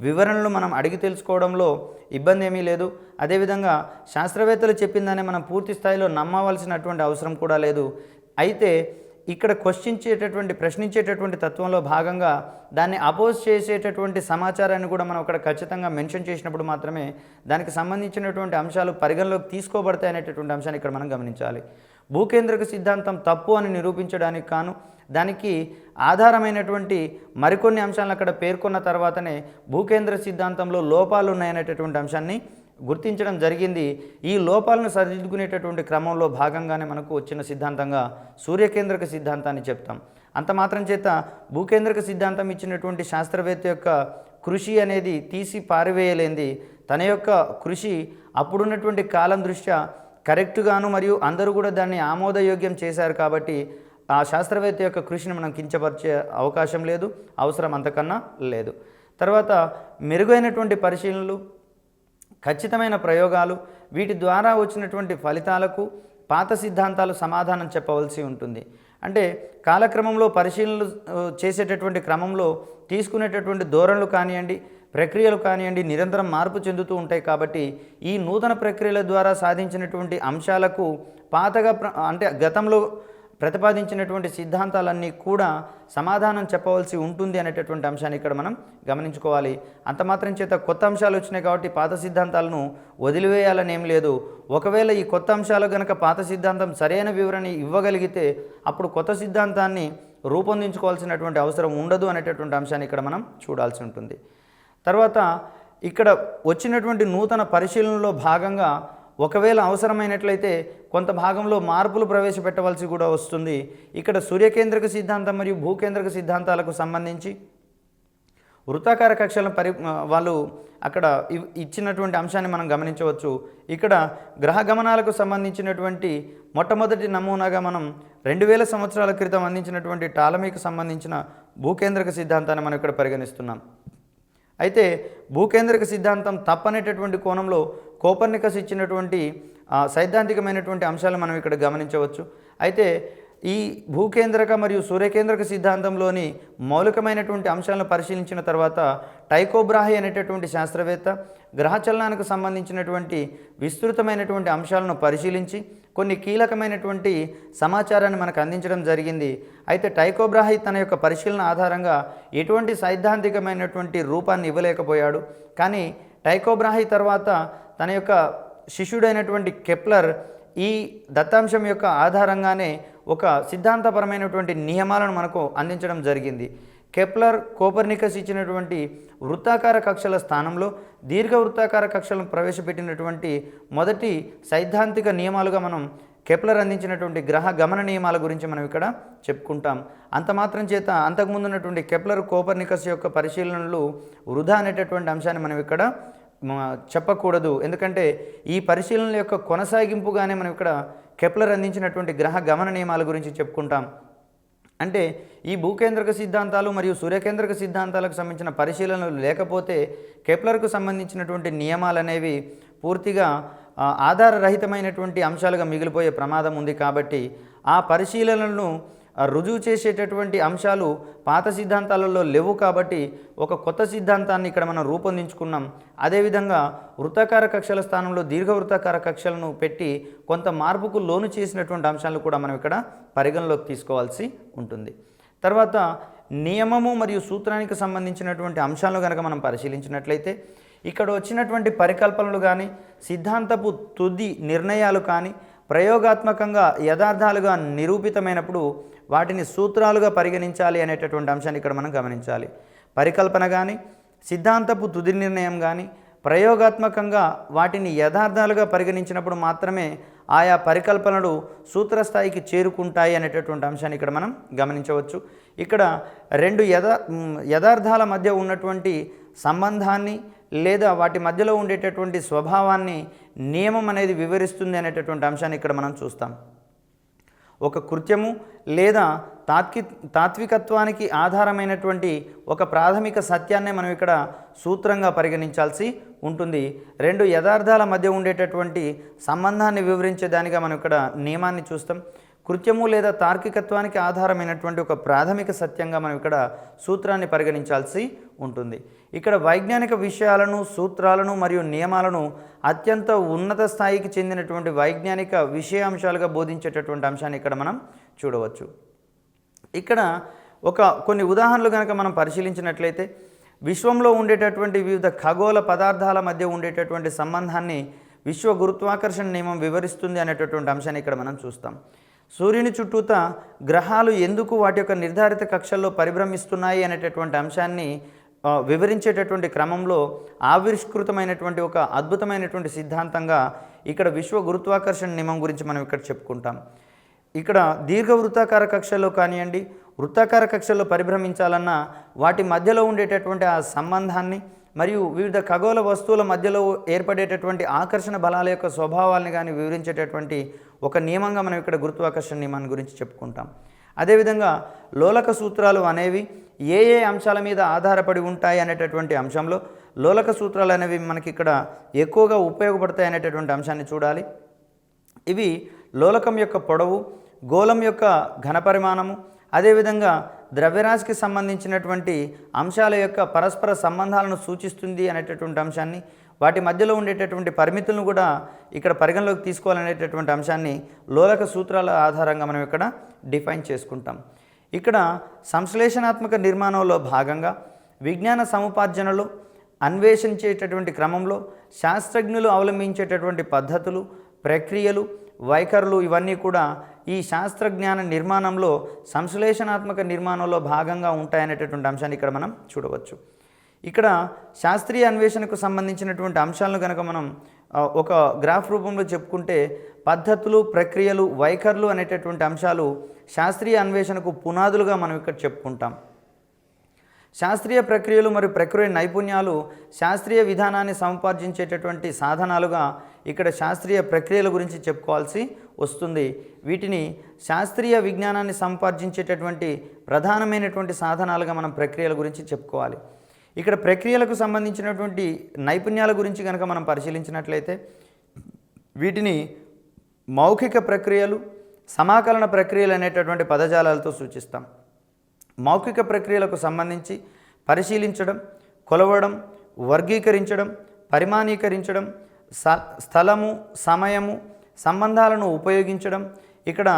వివరణలు మనం అడిగి తెలుసుకోవడంలో ఇబ్బంది ఏమీ లేదు. అదేవిధంగా శాస్త్రవేత్తలు చెప్పిందనే మనం పూర్తి స్థాయిలో నమ్మవలసినటువంటి అవసరం కూడా లేదు. అయితే ఇక్కడ ప్రశ్నించేటటువంటి తత్వంలో భాగంగా దాన్ని అపోజ్ చేసేటటువంటి సమాచారాన్ని కూడా మనం అక్కడ ఖచ్చితంగా మెన్షన్ చేసినప్పుడు మాత్రమే దానికి సంబంధించినటువంటి అంశాలు పరిగణలోకి తీసుకోబడతాయి అనేటటువంటి అంశాన్ని ఇక్కడ మనం గమనించాలి. భూకేంద్రక సిద్ధాంతం తప్పు అని నిరూపించడానికి కాను దానికి ఆధారమైనటువంటి మరికొన్ని అంశాలను అక్కడ పేర్కొన్న తర్వాతనే భూకేంద్ర సిద్ధాంతంలో లోపాలు ఉన్నాయనేటటువంటి అంశాన్ని గుర్తించడం జరిగింది. ఈ లోపాలను సరిదిద్దుకునేటటువంటి క్రమంలో భాగంగానే మనకు వచ్చిన సిద్ధాంతంగా సూర్యకేంద్రక సిద్ధాంతాన్ని చెప్తాం. అంత మాత్రం చేత భూకేంద్రక సిద్ధాంతం ఇచ్చినటువంటి శాస్త్రవేత్త యొక్క కృషి అనేది తీసి పారివేయలేంది. తన యొక్క కృషి అప్పుడున్నటువంటి కాలం దృష్ట్యా కరెక్ట్గాను మరియు అందరూ కూడా దాన్ని ఆమోదయోగ్యం చేశారు. కాబట్టి ఆ శాస్త్రవేత్త యొక్క కృషిని మనం కించపరిచే అవకాశం లేదు, అవసరం అంతకన్నా లేదు. తర్వాత మెరుగైనటువంటి పరిశీలనలు, ఖచ్చితమైన ప్రయోగాలు, వీటి ద్వారా వచ్చినటువంటి ఫలితాలకు పాత సిద్ధాంతాలు సమాధానం చెప్పవలసి ఉంటుంది. అంటే కాలక్రమంలో పరిశీలనలు చేసేటటువంటి క్రమంలో తీసుకునేటటువంటి ధోరణులు కానివ్వండి, ప్రక్రియలు కానివ్వండి నిరంతరం మార్పు చెందుతూ ఉంటాయి. కాబట్టి ఈ నూతన ప్రక్రియల ద్వారా సాధించినటువంటి అంశాలకు పాతగా అంటే గతంలో ప్రతిపాదించినటువంటి సిద్ధాంతాలన్నీ కూడా సమాధానం చెప్పవలసి ఉంటుంది అనేటటువంటి అంశాన్ని ఇక్కడ మనం గమనించుకోవాలి. అంత మాత్రం చేత కొత్త అంశాలు వచ్చినాయి కాబట్టి పాత సిద్ధాంతాలను వదిలివేయాలని ఏం లేదు. ఒకవేళ ఈ కొత్త అంశాలు కనుక పాత సిద్ధాంతం సరైన వివరణ ఇవ్వగలిగితే అప్పుడు కొత్త సిద్ధాంతాన్ని రూపొందించుకోవాల్సినటువంటి అవసరం ఉండదు అనేటటువంటి అంశాన్ని ఇక్కడ మనం చూడాల్సి ఉంటుంది. తర్వాత ఇక్కడ వచ్చినటువంటి నూతన పరిశీలనలో భాగంగా ఒకవేళ అవసరమైనట్లయితే కొంత భాగంలో మార్పులు ప్రవేశపెట్టవలసి కూడా వస్తుంది. ఇక్కడ సూర్యకేంద్రక సిద్ధాంతం మరియు భూకేంద్రక సిద్ధాంతాలకు సంబంధించి వృత్తాకార కక్షలను వాళ్ళు అక్కడ ఇచ్చినటువంటి అంశాన్ని మనం గమనించవచ్చు. ఇక్కడ గ్రహ గమనాలకు సంబంధించినటువంటి మొట్టమొదటి నమూనాగా మనం 2000 సంవత్సరాల క్రితం అందించినటువంటి టాలమీకి సంబంధించిన భూకేంద్రక సిద్ధాంతాన్ని మనం ఇక్కడ పరిగణిస్తున్నాం. అయితే భూకేంద్రక సిద్ధాంతం తప్పనేటటువంటి కోణంలో కోపర్నికస్ ఇచ్చినటువంటి సైద్ధాంతికమైనటువంటి అంశాలు మనం ఇక్కడ గమనించవచ్చు. అయితే ఈ భూకేంద్రక మరియు సూర్యకేంద్రక సిద్ధాంతంలోని మౌలికమైనటువంటి అంశాలను పరిశీలించిన తర్వాత టైకో బ్రాహే అనేటటువంటి శాస్త్రవేత్త గ్రహచలనానికి సంబంధించినటువంటి విస్తృతమైనటువంటి అంశాలను పరిశీలించి కొన్ని కీలకమైనటువంటి సమాచారాన్ని మనకు అందించడం జరిగింది. అయితే టైకో బ్రాహే తన యొక్క పరిశీలన ఆధారంగా ఎటువంటి సైద్ధాంతికమైనటువంటి రూపాన్ని ఇవ్వలేకపోయాడు. కానీ టైకో బ్రాహే తర్వాత తన యొక్క శిష్యుడైనటువంటి కెప్లర్ ఈ దత్తాంశం యొక్క ఆధారంగానే ఒక సిద్ధాంతపరమైనటువంటి నియమాలను మనకు అందించడం జరిగింది. కెప్లర్ కోపర్నికస్ ఇచ్చినటువంటి వృత్తాకార కక్షల స్థానంలో దీర్ఘ వృత్తాకార కక్షలను ప్రవేశపెట్టినటువంటి మొదటి సైద్ధాంతిక నియమాలుగా మనం కెప్లర్ అందించినటువంటి గ్రహ గమన నియమాల గురించి మనం ఇక్కడ చెప్పుకుంటాం. అంత మాత్రం చేత అంతకుముందు ఉన్నటువంటి కెప్లర్ కోపర్నికస్ యొక్క పరిశీలనలు వృధా అనేటటువంటి అంశాన్ని మనం ఇక్కడ చెప్పకూడదు. ఎందుకంటే ఈ పరిశీలనల యొక్క కొనసాగింపుగానే మనం ఇక్కడ కెప్లర్ అందించినటువంటి గ్రహ గమన నియమాల గురించి చెప్పుకుంటాం. అంటే ఈ భూకేంద్రక సిద్ధాంతాలు మరియు సూర్యకేంద్రక సిద్ధాంతాలకు సంబంధించిన పరిశీలనలు లేకపోతే కెప్లర్కు సంబంధించినటువంటి నియమాలు అనేవి పూర్తిగా ఆధారరహితమైనటువంటి అంశాలుగా మిగిలిపోయే ప్రమాదం ఉంది. కాబట్టి ఆ పరిశీలనలను రుజువు చేసేటటువంటి అంశాలు పాత సిద్ధాంతాలలో లేవు. కాబట్టి ఒక కొత్త సిద్ధాంతాన్ని ఇక్కడ మనం రూపొందించుకున్నాం. అదేవిధంగా వృత్తాకార కక్షల స్థానంలో దీర్ఘవృత్తాకార కక్షలను పెట్టి కొంత మార్పుకు లోను చేసినటువంటి అంశాలను కూడా మనం ఇక్కడ పరిగణలోకి తీసుకోవాల్సి ఉంటుంది. తర్వాత నియమము మరియు సూత్రానికి సంబంధించినటువంటి అంశాలను కనుక మనం పరిశీలించినట్లయితే ఇక్కడ వచ్చినటువంటి పరికల్పనలు కానీ సిద్ధాంతపు తుది నిర్ణయాలు కానీ ప్రయోగాత్మకంగా యథార్థాలుగా నిరూపితమైనప్పుడు వాటిని సూత్రాలుగా పరిగణించాలి అనేటటువంటి అంశాన్ని ఇక్కడ మనం గమనించాలి. పరికల్పన కానీ సిద్ధాంతపు తుది నిర్ణయం కానీ ప్రయోగాత్మకంగా వాటిని యథార్థాలుగా పరిగణించినప్పుడు మాత్రమే ఆయా పరికల్పనలు సూత్రస్థాయికి చేరుకుంటాయి అనేటటువంటి అంశాన్ని ఇక్కడ మనం గమనించవచ్చు. ఇక్కడ రెండు యథార్థాల మధ్య ఉన్నటువంటి సంబంధాన్ని లేదా వాటి మధ్యలో ఉండేటటువంటి స్వభావాన్ని నియమం అనేది వివరిస్తుంది అనేటటువంటి అంశాన్ని ఇక్కడ మనం చూస్తాం. ఒక కృత్యము లేదా తాత్వికత్వానికి ఆధారమైనటువంటి ఒక ప్రాథమిక సత్యాన్నే మనం ఇక్కడ సూత్రంగా పరిగణించాల్సి ఉంటుంది. రెండు యథార్థాల మధ్య ఉండేటటువంటి సంబంధాన్ని వివరించేదానిగా మనం ఇక్కడ నియమాన్ని చూస్తాం. కృత్యము లేదా తార్కికత్వానికి ఆధారమైనటువంటి ఒక ప్రాథమిక సత్యంగా మనం ఇక్కడ సూత్రాన్ని పరిగణించాల్సి ఉంటుంది. ఇక్కడ వైజ్ఞానిక విషయాలను సూత్రాలను మరియు నియమాలను అత్యంత ఉన్నత స్థాయికి చెందినటువంటి వైజ్ఞానిక విషయాంశాలుగా బోధించేటటువంటి అంశాన్ని ఇక్కడ మనం చూడవచ్చు. ఇక్కడ కొన్ని ఉదాహరణలు కనుక మనం పరిశీలించినట్లయితే విశ్వంలో ఉండేటటువంటి వివిధ ఖగోళ పదార్థాల మధ్య ఉండేటటువంటి సంబంధాన్ని విశ్వ గురుత్వాకర్షణ నియమం వివరిస్తుంది అనేటటువంటి అంశాన్ని ఇక్కడ మనం చూస్తాం. సూర్యుని చుట్టూత గ్రహాలు ఎందుకు వాటి యొక్క నిర్ధారిత కక్షల్లో పరిభ్రమిస్తున్నాయి అనేటటువంటి అంశాన్ని వివరించేటటువంటి క్రమంలో ఆవిష్కృతమైనటువంటి ఒక అద్భుతమైనటువంటి సిద్ధాంతంగా ఇక్కడ విశ్వ గురుత్వాకర్షణ నియమం గురించి మనం ఇక్కడ చెప్పుకుంటాం. ఇక్కడ దీర్ఘవృత్తాకార కక్షల్లో కానివ్వండి వృత్తాకార కక్షల్లో పరిభ్రమించాలన్నా వాటి మధ్యలో ఉండేటటువంటి ఆ సంబంధాన్ని మరియు వివిధ ఖగోళ వస్తువుల మధ్యలో ఏర్పడేటటువంటి ఆకర్షణ బలాల యొక్క స్వభావాల్ని కానీ వివరించేటటువంటి ఒక నియమంగా మనం ఇక్కడ గురుత్వాకర్షణ నియమాన్ని గురించి చెప్పుకుంటాం. అదేవిధంగా లోలక సూత్రాలు అనేవి ఏ అంశాల మీద ఆధారపడి ఉంటాయి అనేటటువంటి అంశంలో లోలక సూత్రాలు అనేవి మనకి ఇక్కడ ఎక్కువగా ఉపయోగపడతాయి అనేటటువంటి అంశాన్ని చూడాలి. ఇవి లోలకం యొక్క పొడవు, గోళం యొక్క ఘనపరిమాణము, అదేవిధంగా ద్రవ్యరాశికి సంబంధించినటువంటి అంశాల యొక్క పరస్పర సంబంధాలను సూచిస్తుంది అనేటటువంటి అంశాన్ని, వాటి మధ్యలో ఉండేటటువంటి పరిమితులను కూడా ఇక్కడ పరిగణలోకి తీసుకోవాలనేటటువంటి అంశాన్ని లోలక సూత్రాల ఆధారంగా మనం ఇక్కడ డిఫైన్ చేసుకుంటాం. ఇక్కడ సంశ్లేషణాత్మక నిర్మాణంలో భాగంగా విజ్ఞాన సముపార్జనలో అన్వేషించేటటువంటి క్రమంలో శాస్త్రజ్ఞులు అవలంబించేటటువంటి పద్ధతులు, ప్రక్రియలు, వైఖరులు ఇవన్నీ కూడా ఈ శాస్త్రజ్ఞాన నిర్మాణంలో సంశ్లేషణాత్మక నిర్మాణంలో భాగంగా ఉంటాయనేటటువంటి అంశాన్ని ఇక్కడ మనం చూడవచ్చు. ఇక్కడ శాస్త్రీయ అన్వేషణకు సంబంధించినటువంటి అంశాలను కనుక మనం ఒక గ్రాఫ్ రూపంలో చెప్పుకుంటే పద్ధతులు, ప్రక్రియలు, వైఖరులు అనేటటువంటి అంశాలు శాస్త్రీయ అన్వేషణకు పునాదులుగా మనం ఇక్కడ చెప్పుకుంటాం. శాస్త్రీయ ప్రక్రియలు మరియు ప్రక్రియ నైపుణ్యాలు శాస్త్రీయ విధానాన్ని సముపార్జించేటటువంటి సాధనాలుగా ఇక్కడ శాస్త్రీయ ప్రక్రియల గురించి చెప్పుకోవాల్సి వస్తుంది. వీటిని శాస్త్రీయ విజ్ఞానాన్ని సముపార్జించేటటువంటి ప్రధానమైనటువంటి సాధనాలుగా మనం ప్రక్రియల గురించి చెప్పుకోవాలి. ఇక్కడ ప్రక్రియలకు సంబంధించినటువంటి నైపుణ్యాల గురించి కనుక మనం పరిశీలించినట్లయితే వీటిని మౌఖిక ప్రక్రియలు, సమాకలన ప్రక్రియలు అనేటటువంటి పదజాలాలతో సూచిస్తాం. మౌఖిక ప్రక్రియలకు సంబంధించి పరిశీలించడం, కొలవడం, వర్గీకరించడం, పరిమాణీకరించడం, స్థలము, సమయము, సంబంధాలను ఉపయోగించడం, ఇక్కడ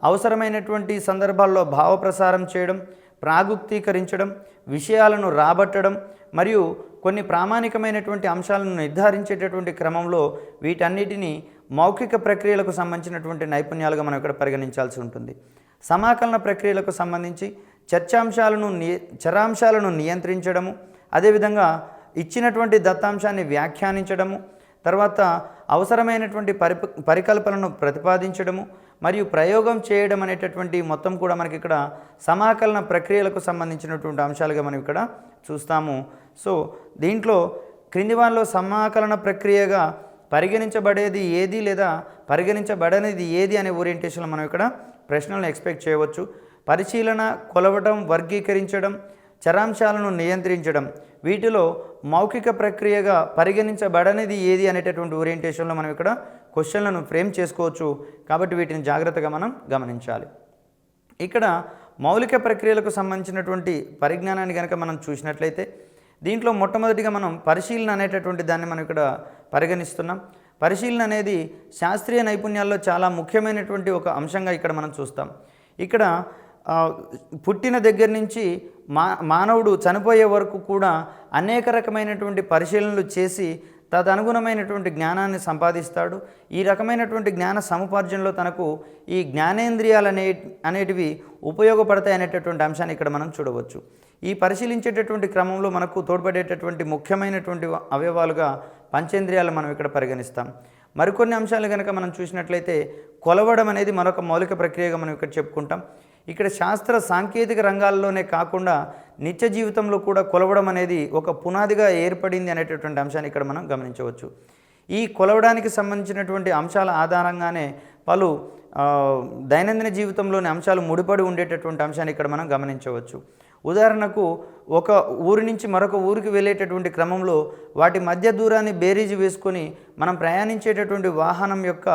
అవసరమైనటువంటి సందర్భాల్లో భావప్రసారం చేయడం, ప్రాగుక్తీకరించడం, విషయాలను రాబట్టడం మరియు కొన్ని ప్రామాణికమైనటువంటి అంశాలను నిర్ధారించేటటువంటి క్రమంలో వీటన్నిటిని మౌఖిక ప్రక్రియలకు సంబంధించినటువంటి నైపుణ్యాలుగా మనం ఇక్కడ పరిగణించాల్సి ఉంటుంది. సమాకలన ప్రక్రియలకు సంబంధించి చరాంశాలను నియంత్రించడము, అదేవిధంగా ఇచ్చినటువంటి దత్తాంశాన్ని వ్యాఖ్యానించడము, తర్వాత అవసరమైనటువంటి పరికల్పనను ప్రతిపాదించడము మరియు ప్రయోగం చేయడం అనేటటువంటి మొత్తం కూడా మనకి ఇక్కడ సమాకలన ప్రక్రియలకు సంబంధించినటువంటి అంశాలుగా మనం ఇక్కడ చూస్తాము. సో దీంట్లో క్రింది వానిలో సమాకలన ప్రక్రియగా పరిగణించబడేది ఏది లేదా పరిగణించబడనిది ఏది అనే ఓరియంటేషన్లో మనం ఇక్కడ ప్రశ్నలను ఎక్స్పెక్ట్ చేయవచ్చు. పరిశీలన, కొలవడం, వర్గీకరించడం, చరాంశాలను నియంత్రించడం, వీటిలో మౌఖిక ప్రక్రియగా పరిగణించబడనిది ఏది అనేటటువంటి ఓరియంటేషన్లో మనం ఇక్కడ క్వశ్చన్లను ఫ్రేమ్ చేసుకోవచ్చు. కాబట్టి వీటిని జాగ్రత్తగా మనం గమనించాలి. ఇక్కడ మౌలిక ప్రక్రియలకు సంబంధించినటువంటి పరిజ్ఞానాన్ని కనుక మనం చూసినట్లయితే దీంట్లో మొట్టమొదటిగా మనం పరిశీలన అనేటటువంటి దాన్ని మనం ఇక్కడ పరిగణిస్తున్నాం. పరిశీలన అనేది శాస్త్రీయ నైపుణ్యాల్లో చాలా ముఖ్యమైనటువంటి ఒక అంశంగా ఇక్కడ మనం చూస్తాం. ఇక్కడ పుట్టిన దగ్గర నుంచి మానవుడు చనిపోయే వరకు కూడా అనేక రకమైనటువంటి పరిశీలనలు చేసి తదనుగుణమైనటువంటి జ్ఞానాన్ని సంపాదిస్తాడు. ఈ రకమైనటువంటి జ్ఞాన సముపార్జనలో తనకు ఈ జ్ఞానేంద్రియాలు అనేటివి ఉపయోగపడతాయి అనేటటువంటి అంశాన్ని ఇక్కడ మనం చూడవచ్చు. ఈ పరిశీలించేటటువంటి క్రమంలో మనకు తోడ్పడేటటువంటి ముఖ్యమైనటువంటి అవయవాలుగా పంచేంద్రియాలు మనం ఇక్కడ పరిగణిస్తాం. మరికొన్ని అంశాలు కనుక మనం చూసినట్లయితే కొలవడం అనేది మరొక మౌలిక ప్రక్రియగా మనం ఇక్కడ చెప్పుకుంటాం. ఇక్కడ శాస్త్ర సాంకేతిక రంగాల్లోనే కాకుండా నిత్య జీవితంలో కూడా కొలవడం అనేది ఒక పునాదిగా ఏర్పడింది అనేటటువంటి అంశాన్ని ఇక్కడ మనం గమనించవచ్చు. ఈ కొలవడానికి సంబంధించినటువంటి అంశాల ఆధారంగానే పలు దైనందిన జీవితంలోని అంశాలు ముడిపడి ఉండేటటువంటి అంశాన్ని ఇక్కడ మనం గమనించవచ్చు. ఉదాహరణకు ఒక ఊరి నుంచి మరొక ఊరికి వెళ్ళేటటువంటి క్రమంలో వాటి మధ్య దూరాన్ని బేరీజు వేసుకొని మనం ప్రయాణించేటటువంటి వాహనం యొక్క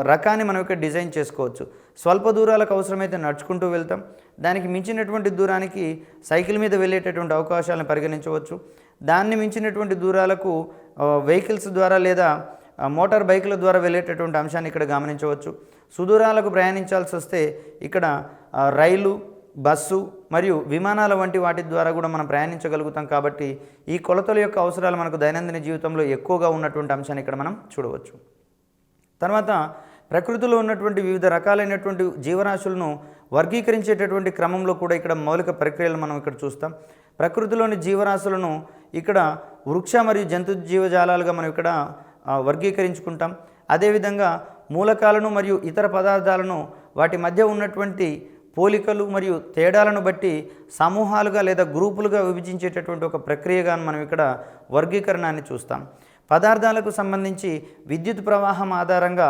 రకాన్ని మనం ఇక్కడ డిజైన్ చేసుకోవచ్చు. స్వల్ప దూరాలకు అవసరమైతే నడుచుకుంటూ వెళ్తాం. దానికి మించినటువంటి దూరానికి సైకిల్ మీద వెళ్ళేటటువంటి అవకాశాలను పరిగణించవచ్చు. దాన్ని మించినటువంటి దూరాలకు వెహికల్స్ ద్వారా లేదా మోటార్ బైకుల ద్వారా వెళ్ళేటటువంటి అంశాన్ని ఇక్కడ గమనించవచ్చు. సుదూరాలకు ప్రయాణించాల్సి వస్తే ఇక్కడ రైలు, బస్సు మరియు విమానాల వంటి వాటి ద్వారా కూడా మనం ప్రయాణించగలుగుతాం. కాబట్టి ఈ కొలతల యొక్క అవసరాలు మనకు దైనందిన జీవితంలో ఎక్కువగా ఉన్నటువంటి అంశాన్ని ఇక్కడ మనం చూడవచ్చు. తర్వాత ప్రకృతిలో ఉన్నటువంటి వివిధ రకాలైనటువంటి జీవరాశులను వర్గీకరించేటటువంటి క్రమంలో కూడా ఇక్కడ మౌలిక ప్రక్రియలు మనం ఇక్కడ చూస్తాం. ప్రకృతిలోని జీవరాశులను ఇక్కడ వృక్ష మరియు జంతు జీవజాలాలుగా మనం ఇక్కడ వర్గీకరించుకుంటాం. అదేవిధంగా మూలకాలను మరియు ఇతర పదార్థాలను వాటి మధ్య ఉన్నటువంటి పోలికలు మరియు తేడాలను బట్టి సమూహాలుగా లేదా గ్రూపులుగా విభజించేటటువంటి ఒక ప్రక్రియగా మనం ఇక్కడ వర్గీకరణాన్ని చూస్తాం. పదార్థాలకు సంబంధించి విద్యుత్ ప్రవాహం ఆధారంగా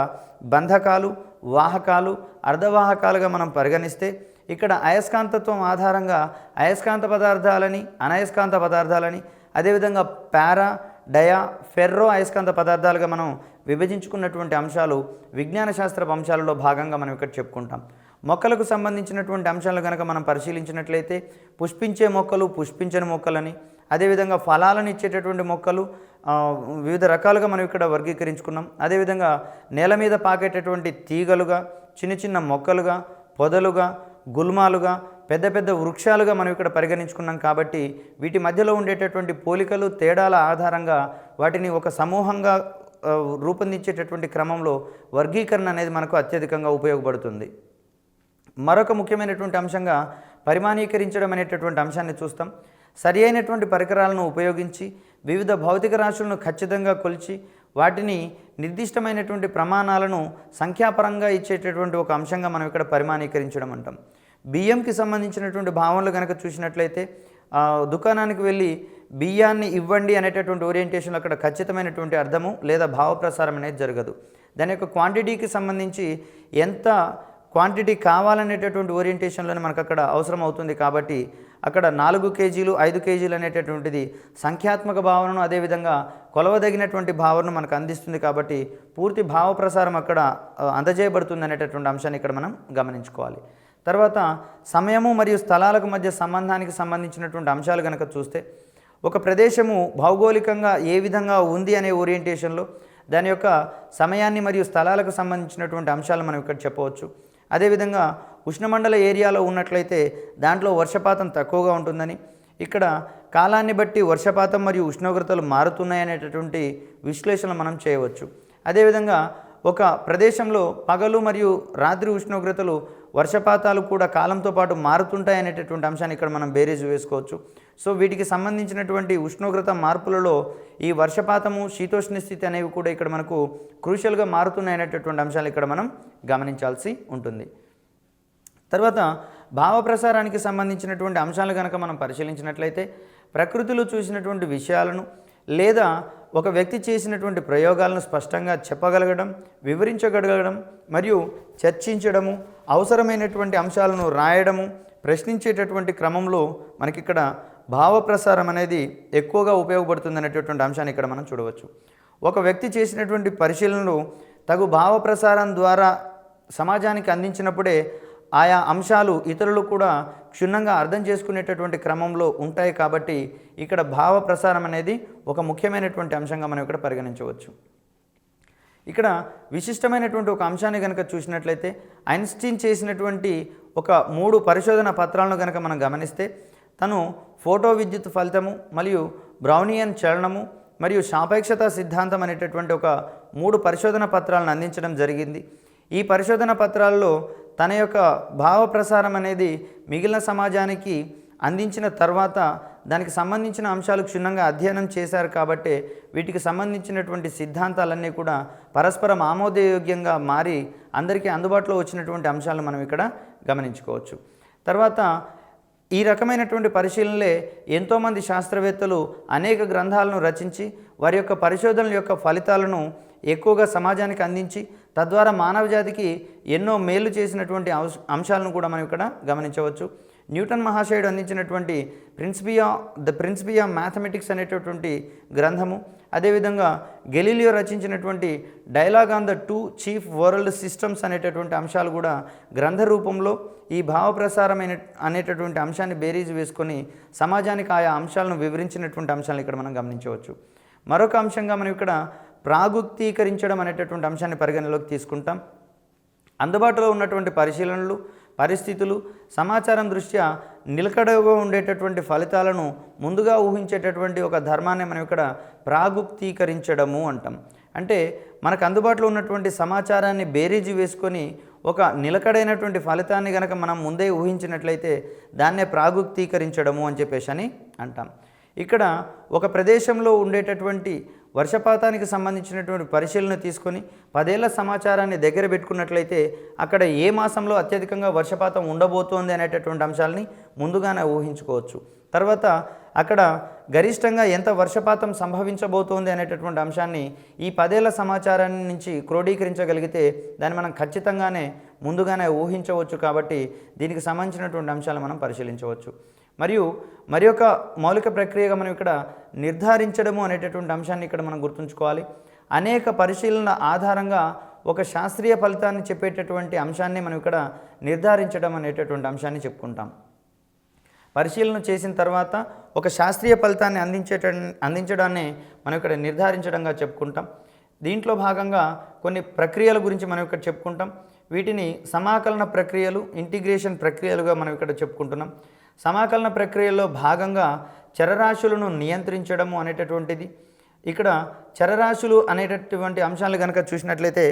బంధకాలు, వాహకాలు, అర్ధవాహకాలుగా మనం పరిగణిస్తే ఇక్కడ అయస్కాంతత్వం ఆధారంగా అయస్కాంత పదార్థాలని, అనయస్కాంత పదార్థాలని, అదేవిధంగా పారా, డయా, ఫెర్రో అయస్కాంత పదార్థాలుగా మనం విభజించుకున్నటువంటి అంశాలు విజ్ఞాన శాస్త్రపు అంశాలలో భాగంగా మనం ఇక్కడ చెప్పుకుంటాం. మొక్కలకు సంబంధించినటువంటి అంశాలను కనుక మనం పరిశీలించినట్లయితే పుష్పించే మొక్కలు, పుష్పించని మొక్కలని, అదేవిధంగా ఫలాలను ఇచ్చేటటువంటి మొక్కలు వివిధ రకాలుగా మనం ఇక్కడ వర్గీకరించుకున్నాం. అదేవిధంగా నేల మీద పాకేటటువంటి తీగలుగా, చిన్న చిన్న మొక్కలుగా, పొదలుగా, గుల్మాలుగా, పెద్ద పెద్ద వృక్షాలుగా మనం ఇక్కడ పరిగణించుకున్నాం. కాబట్టి వీటి మధ్యలో ఉండేటటువంటి పోలికలు, తేడాల ఆధారంగా వాటిని ఒక సమూహంగా రూపొందించేటటువంటి క్రమంలో వర్గీకరణ అనేది మనకు అత్యధికంగా ఉపయోగపడుతుంది. మరొక ముఖ్యమైనటువంటి అంశంగా పరిమాణీకరించడం అనేటటువంటి అంశాన్ని చూస్తాం. సరి అయినటువంటి పరికరాలను ఉపయోగించి వివిధ భౌతిక రాశులను ఖచ్చితంగా కొలిచి వాటిని నిర్దిష్టమైనటువంటి ప్రమాణాలను సంఖ్యాపరంగా ఇచ్చేటటువంటి ఒక అంశంగా మనం ఇక్కడ పరిమాణీకరించడం అంటాం. బియ్యంకి సంబంధించినటువంటి భావనలు కనుక చూసినట్లయితే దుకాణానికి వెళ్ళి బియ్యాన్ని ఇవ్వండి అనేటటువంటి ఓరియంటేషన్లో అక్కడ ఖచ్చితమైనటువంటి అర్థము లేదా భావప్రసారం అనేది జరగదు. దాని యొక్క క్వాంటిటీకి సంబంధించి ఎంత క్వాంటిటీ కావాలనేటటువంటి ఓరియంటేషన్లోనే మనకు అక్కడ అవసరం అవుతుంది. కాబట్టి అక్కడ 4 కేజీలు 5 కేజీలు అనేటటువంటిది సంఖ్యాత్మక భావనను, అదేవిధంగా కొలవదగినటువంటి భావనను మనకు అందిస్తుంది. కాబట్టి పూర్తి భావ ప్రసారం అక్కడ అందజేయబడుతుంది అనేటటువంటి అంశాన్ని ఇక్కడ మనం గమనించుకోవాలి. తర్వాత సమయము మరియు స్థలాలకు మధ్య సంబంధానికి సంబంధించినటువంటి అంశాలు కనుక చూస్తే ఒక ప్రదేశము భౌగోళికంగా ఏ విధంగా ఉంది అనే ఓరియంటేషన్లో దాని యొక్క సమయాన్ని మరియు స్థలాలకు సంబంధించినటువంటి అంశాలు మనం ఇక్కడ చెప్పవచ్చు. అదేవిధంగా ఉష్ణమండల ఏరియాలో ఉన్నట్లయితే దాంట్లో వర్షపాతం తక్కువగా ఉంటుందని, ఇక్కడ కాలాన్ని బట్టి వర్షపాతం మరియు ఉష్ణోగ్రతలు మారుతున్నాయనేటటువంటి విశ్లేషణ మనం చేయవచ్చు. అదేవిధంగా ఒక ప్రదేశంలో పగలు మరియు రాత్రి ఉష్ణోగ్రతలు, వర్షపాతాలు కూడా కాలంతో పాటు మారుతుంటాయి అనేటటువంటి అంశాన్ని ఇక్కడ మనం బేరీజు వేసుకోవచ్చు. సో వీటికి సంబంధించినటువంటి ఉష్ణోగ్రత మార్పులలో ఈ వర్షపాతము, శీతోష్ణ స్థితి అనేవి కూడా ఇక్కడ మనకు క్రూషియల్గా మారుతున్నాయి అనేటటువంటి అంశాలు ఇక్కడ మనం గమనించాల్సి ఉంటుంది. తర్వాత భావప్రసారానికి సంబంధించినటువంటి అంశాలు కనుక మనం పరిశీలించినట్లయితే ప్రకృతిలో చూసినటువంటి విషయాలను లేదా ఒక వ్యక్తి చేసినటువంటి ప్రయోగాలను స్పష్టంగా చెప్పగలగడం, వివరించగలగడం మరియు చర్చించడము, అవసరమైనటువంటి అంశాలను రాయడము, ప్రశ్నించేటటువంటి క్రమంలో మనకిక్కడ భావ ప్రసారం అనేది ఎక్కువగా ఉపయోగపడుతుంది అనేటటువంటి అంశాన్ని ఇక్కడ మనం చూడవచ్చు. ఒక వ్యక్తి చేసినటువంటి పరిశీలనలు తగు భావ ప్రసారం ద్వారా సమాజానికి అందించినప్పుడే ఆయా అంశాలు ఇతరులు కూడా క్షుణ్ణంగా అర్థం చేసుకునేటటువంటి క్రమంలో ఉంటాయి. కాబట్టి ఇక్కడ భావ ప్రసారం అనేది ఒక ముఖ్యమైనటువంటి అంశంగా మనం ఇక్కడ పరిగణించవచ్చు. ఇక్కడ విశిష్టమైనటువంటి ఒక అంశాన్ని కనుక చూసినట్లయితే ఐన్స్టీన్ చేసినటువంటి ఒక 3 పరిశోధన పత్రాలను కనుక మనం గమనిస్తే తను ఫోటో విద్యుత్ ఫలితము మరియు బ్రౌనియన్ చలనము మరియు సాపేక్షత సిద్ధాంతం అనేటటువంటి ఒక 3 పరిశోధన పత్రాలను అందించడం జరిగింది. ఈ పరిశోధన పత్రాల్లో తన యొక్క భావ ప్రసారం అనేది మిగిలిన సమాజానికి అందించిన తర్వాత దానికి సంబంధించిన అంశాలు క్షుణ్ణంగా అధ్యయనం చేశారు. కాబట్టి వీటికి సంబంధించినటువంటి సిద్ధాంతాలన్నీ కూడా పరస్పరం ఆమోదయోగ్యంగా మారి అందరికీ అందుబాటులో వచ్చినటువంటి అంశాలను మనం ఇక్కడ గమనించుకోవచ్చు. తర్వాత ఈ రకమైనటువంటి పరిశీలనలే ఎంతోమంది శాస్త్రవేత్తలు అనేక గ్రంథాలను రచించి వారి యొక్క పరిశోధనల యొక్క ఫలితాలను ఎక్కువగా సమాజానికి అందించి తద్వారా మానవ జాతికి ఎన్నో మేలు చేసినటువంటి అంశాలను కూడా మనం ఇక్కడ గమనించవచ్చు. న్యూటన్ మహాశయుడు అందించినటువంటి ప్రిన్సిపీ ఆఫ్ మ్యాథమెటిక్స్ అనేటటువంటి గ్రంథము, అదేవిధంగా గెలీలియో రచించినటువంటి dialogue on the 2 chief world systems అనేటటువంటి అంశాలు కూడా గ్రంథ రూపంలో ఈ భావ ప్రసారం అనేటటువంటి అంశాన్ని బేరీజు వేసుకొని సమాజానికి ఆయా అంశాలను వివరించినటువంటి అంశాలను ఇక్కడ మనం గమనించవచ్చు. మరొక అంశంగా మనం ఇక్కడ ప్రాగుక్తీకరించడం అనేటటువంటి అంశాన్ని పరిగణలోకి తీసుకుంటాం. అందుబాటులో ఉన్నటువంటి పరిశీలనలు, పరిస్థితులు, సమాచారం దృష్ట్యా నిలకడగా ఉండేటటువంటి ఫలితాలను ముందుగా ఊహించేటటువంటి ఒక ధర్మాన్ని మనం ఇక్కడ ప్రాగుక్తీకరించడము అంటాం. అంటే మనకు అందుబాటులో ఉన్నటువంటి సమాచారాన్ని బేరీజు వేసుకొని ఒక నిలకడైనటువంటి ఫలితాన్ని కనుక మనం ముందే ఊహించినట్లయితే దాన్నే ప్రాగుక్తీకరించడము అని చెప్పేసి అని అంటాం. ఇక్కడ ఒక ప్రదేశంలో ఉండేటటువంటి వర్షపాతానికి సంబంధించినటువంటి పరిశీలన తీసుకొని 10 ఏళ్ల సమాచారాన్ని దగ్గర పెట్టుకున్నట్లయితే అక్కడ ఏ మాసంలో అత్యధికంగా వర్షపాతం ఉండబోతోంది అనేటటువంటి అంశాలని ముందుగానే ఊహించుకోవచ్చు. తర్వాత అక్కడ గరిష్టంగా ఎంత వర్షపాతం సంభవించబోతోంది అనేటటువంటి అంశాన్ని ఈ 10 ఏళ్ల సమాచారాన్ని నుంచి క్రోడీకరించగలిగితే దాన్ని మనం ఖచ్చితంగానే ముందుగానే ఊహించవచ్చు. కాబట్టి దీనికి సంబంధించినటువంటి అంశాలు మనం పరిశీలించవచ్చు. మరియు మరి ఒక మౌలిక ప్రక్రియగా మనం ఇక్కడ నిర్ధారించడము అనేటటువంటి అంశాన్ని ఇక్కడ మనం గుర్తుంచుకోవాలి. అనేక పరిశీలనల ఆధారంగా ఒక శాస్త్రీయ ఫలితాన్ని చెప్పేటటువంటి అంశాన్ని మనం ఇక్కడ నిర్ధారించడం అనేటటువంటి అంశాన్ని చెప్పుకుంటాం. పరిశీలన చేసిన తర్వాత ఒక శాస్త్రీయ ఫలితాన్ని అందించడాన్ని మనం ఇక్కడ నిర్ధారించడంగా చెప్పుకుంటాం. దీంట్లో భాగంగా కొన్ని ప్రక్రియల గురించి మనం ఇక్కడ చెప్పుకుంటాం. వీటిని సమాకలన ప్రక్రియలు, ఇంటిగ్రేషన్ ప్రక్రియలుగా మనం ఇక్కడ చెప్పుకుంటున్నాం. సమాకలన ప్రక్రియలో భాగంగా చరరాశులను నియంత్రించడము అనేటటువంటిది. ఇక్కడ చరరాశులు అనేటటువంటి అంశాలు కనుక చూసినట్లయితే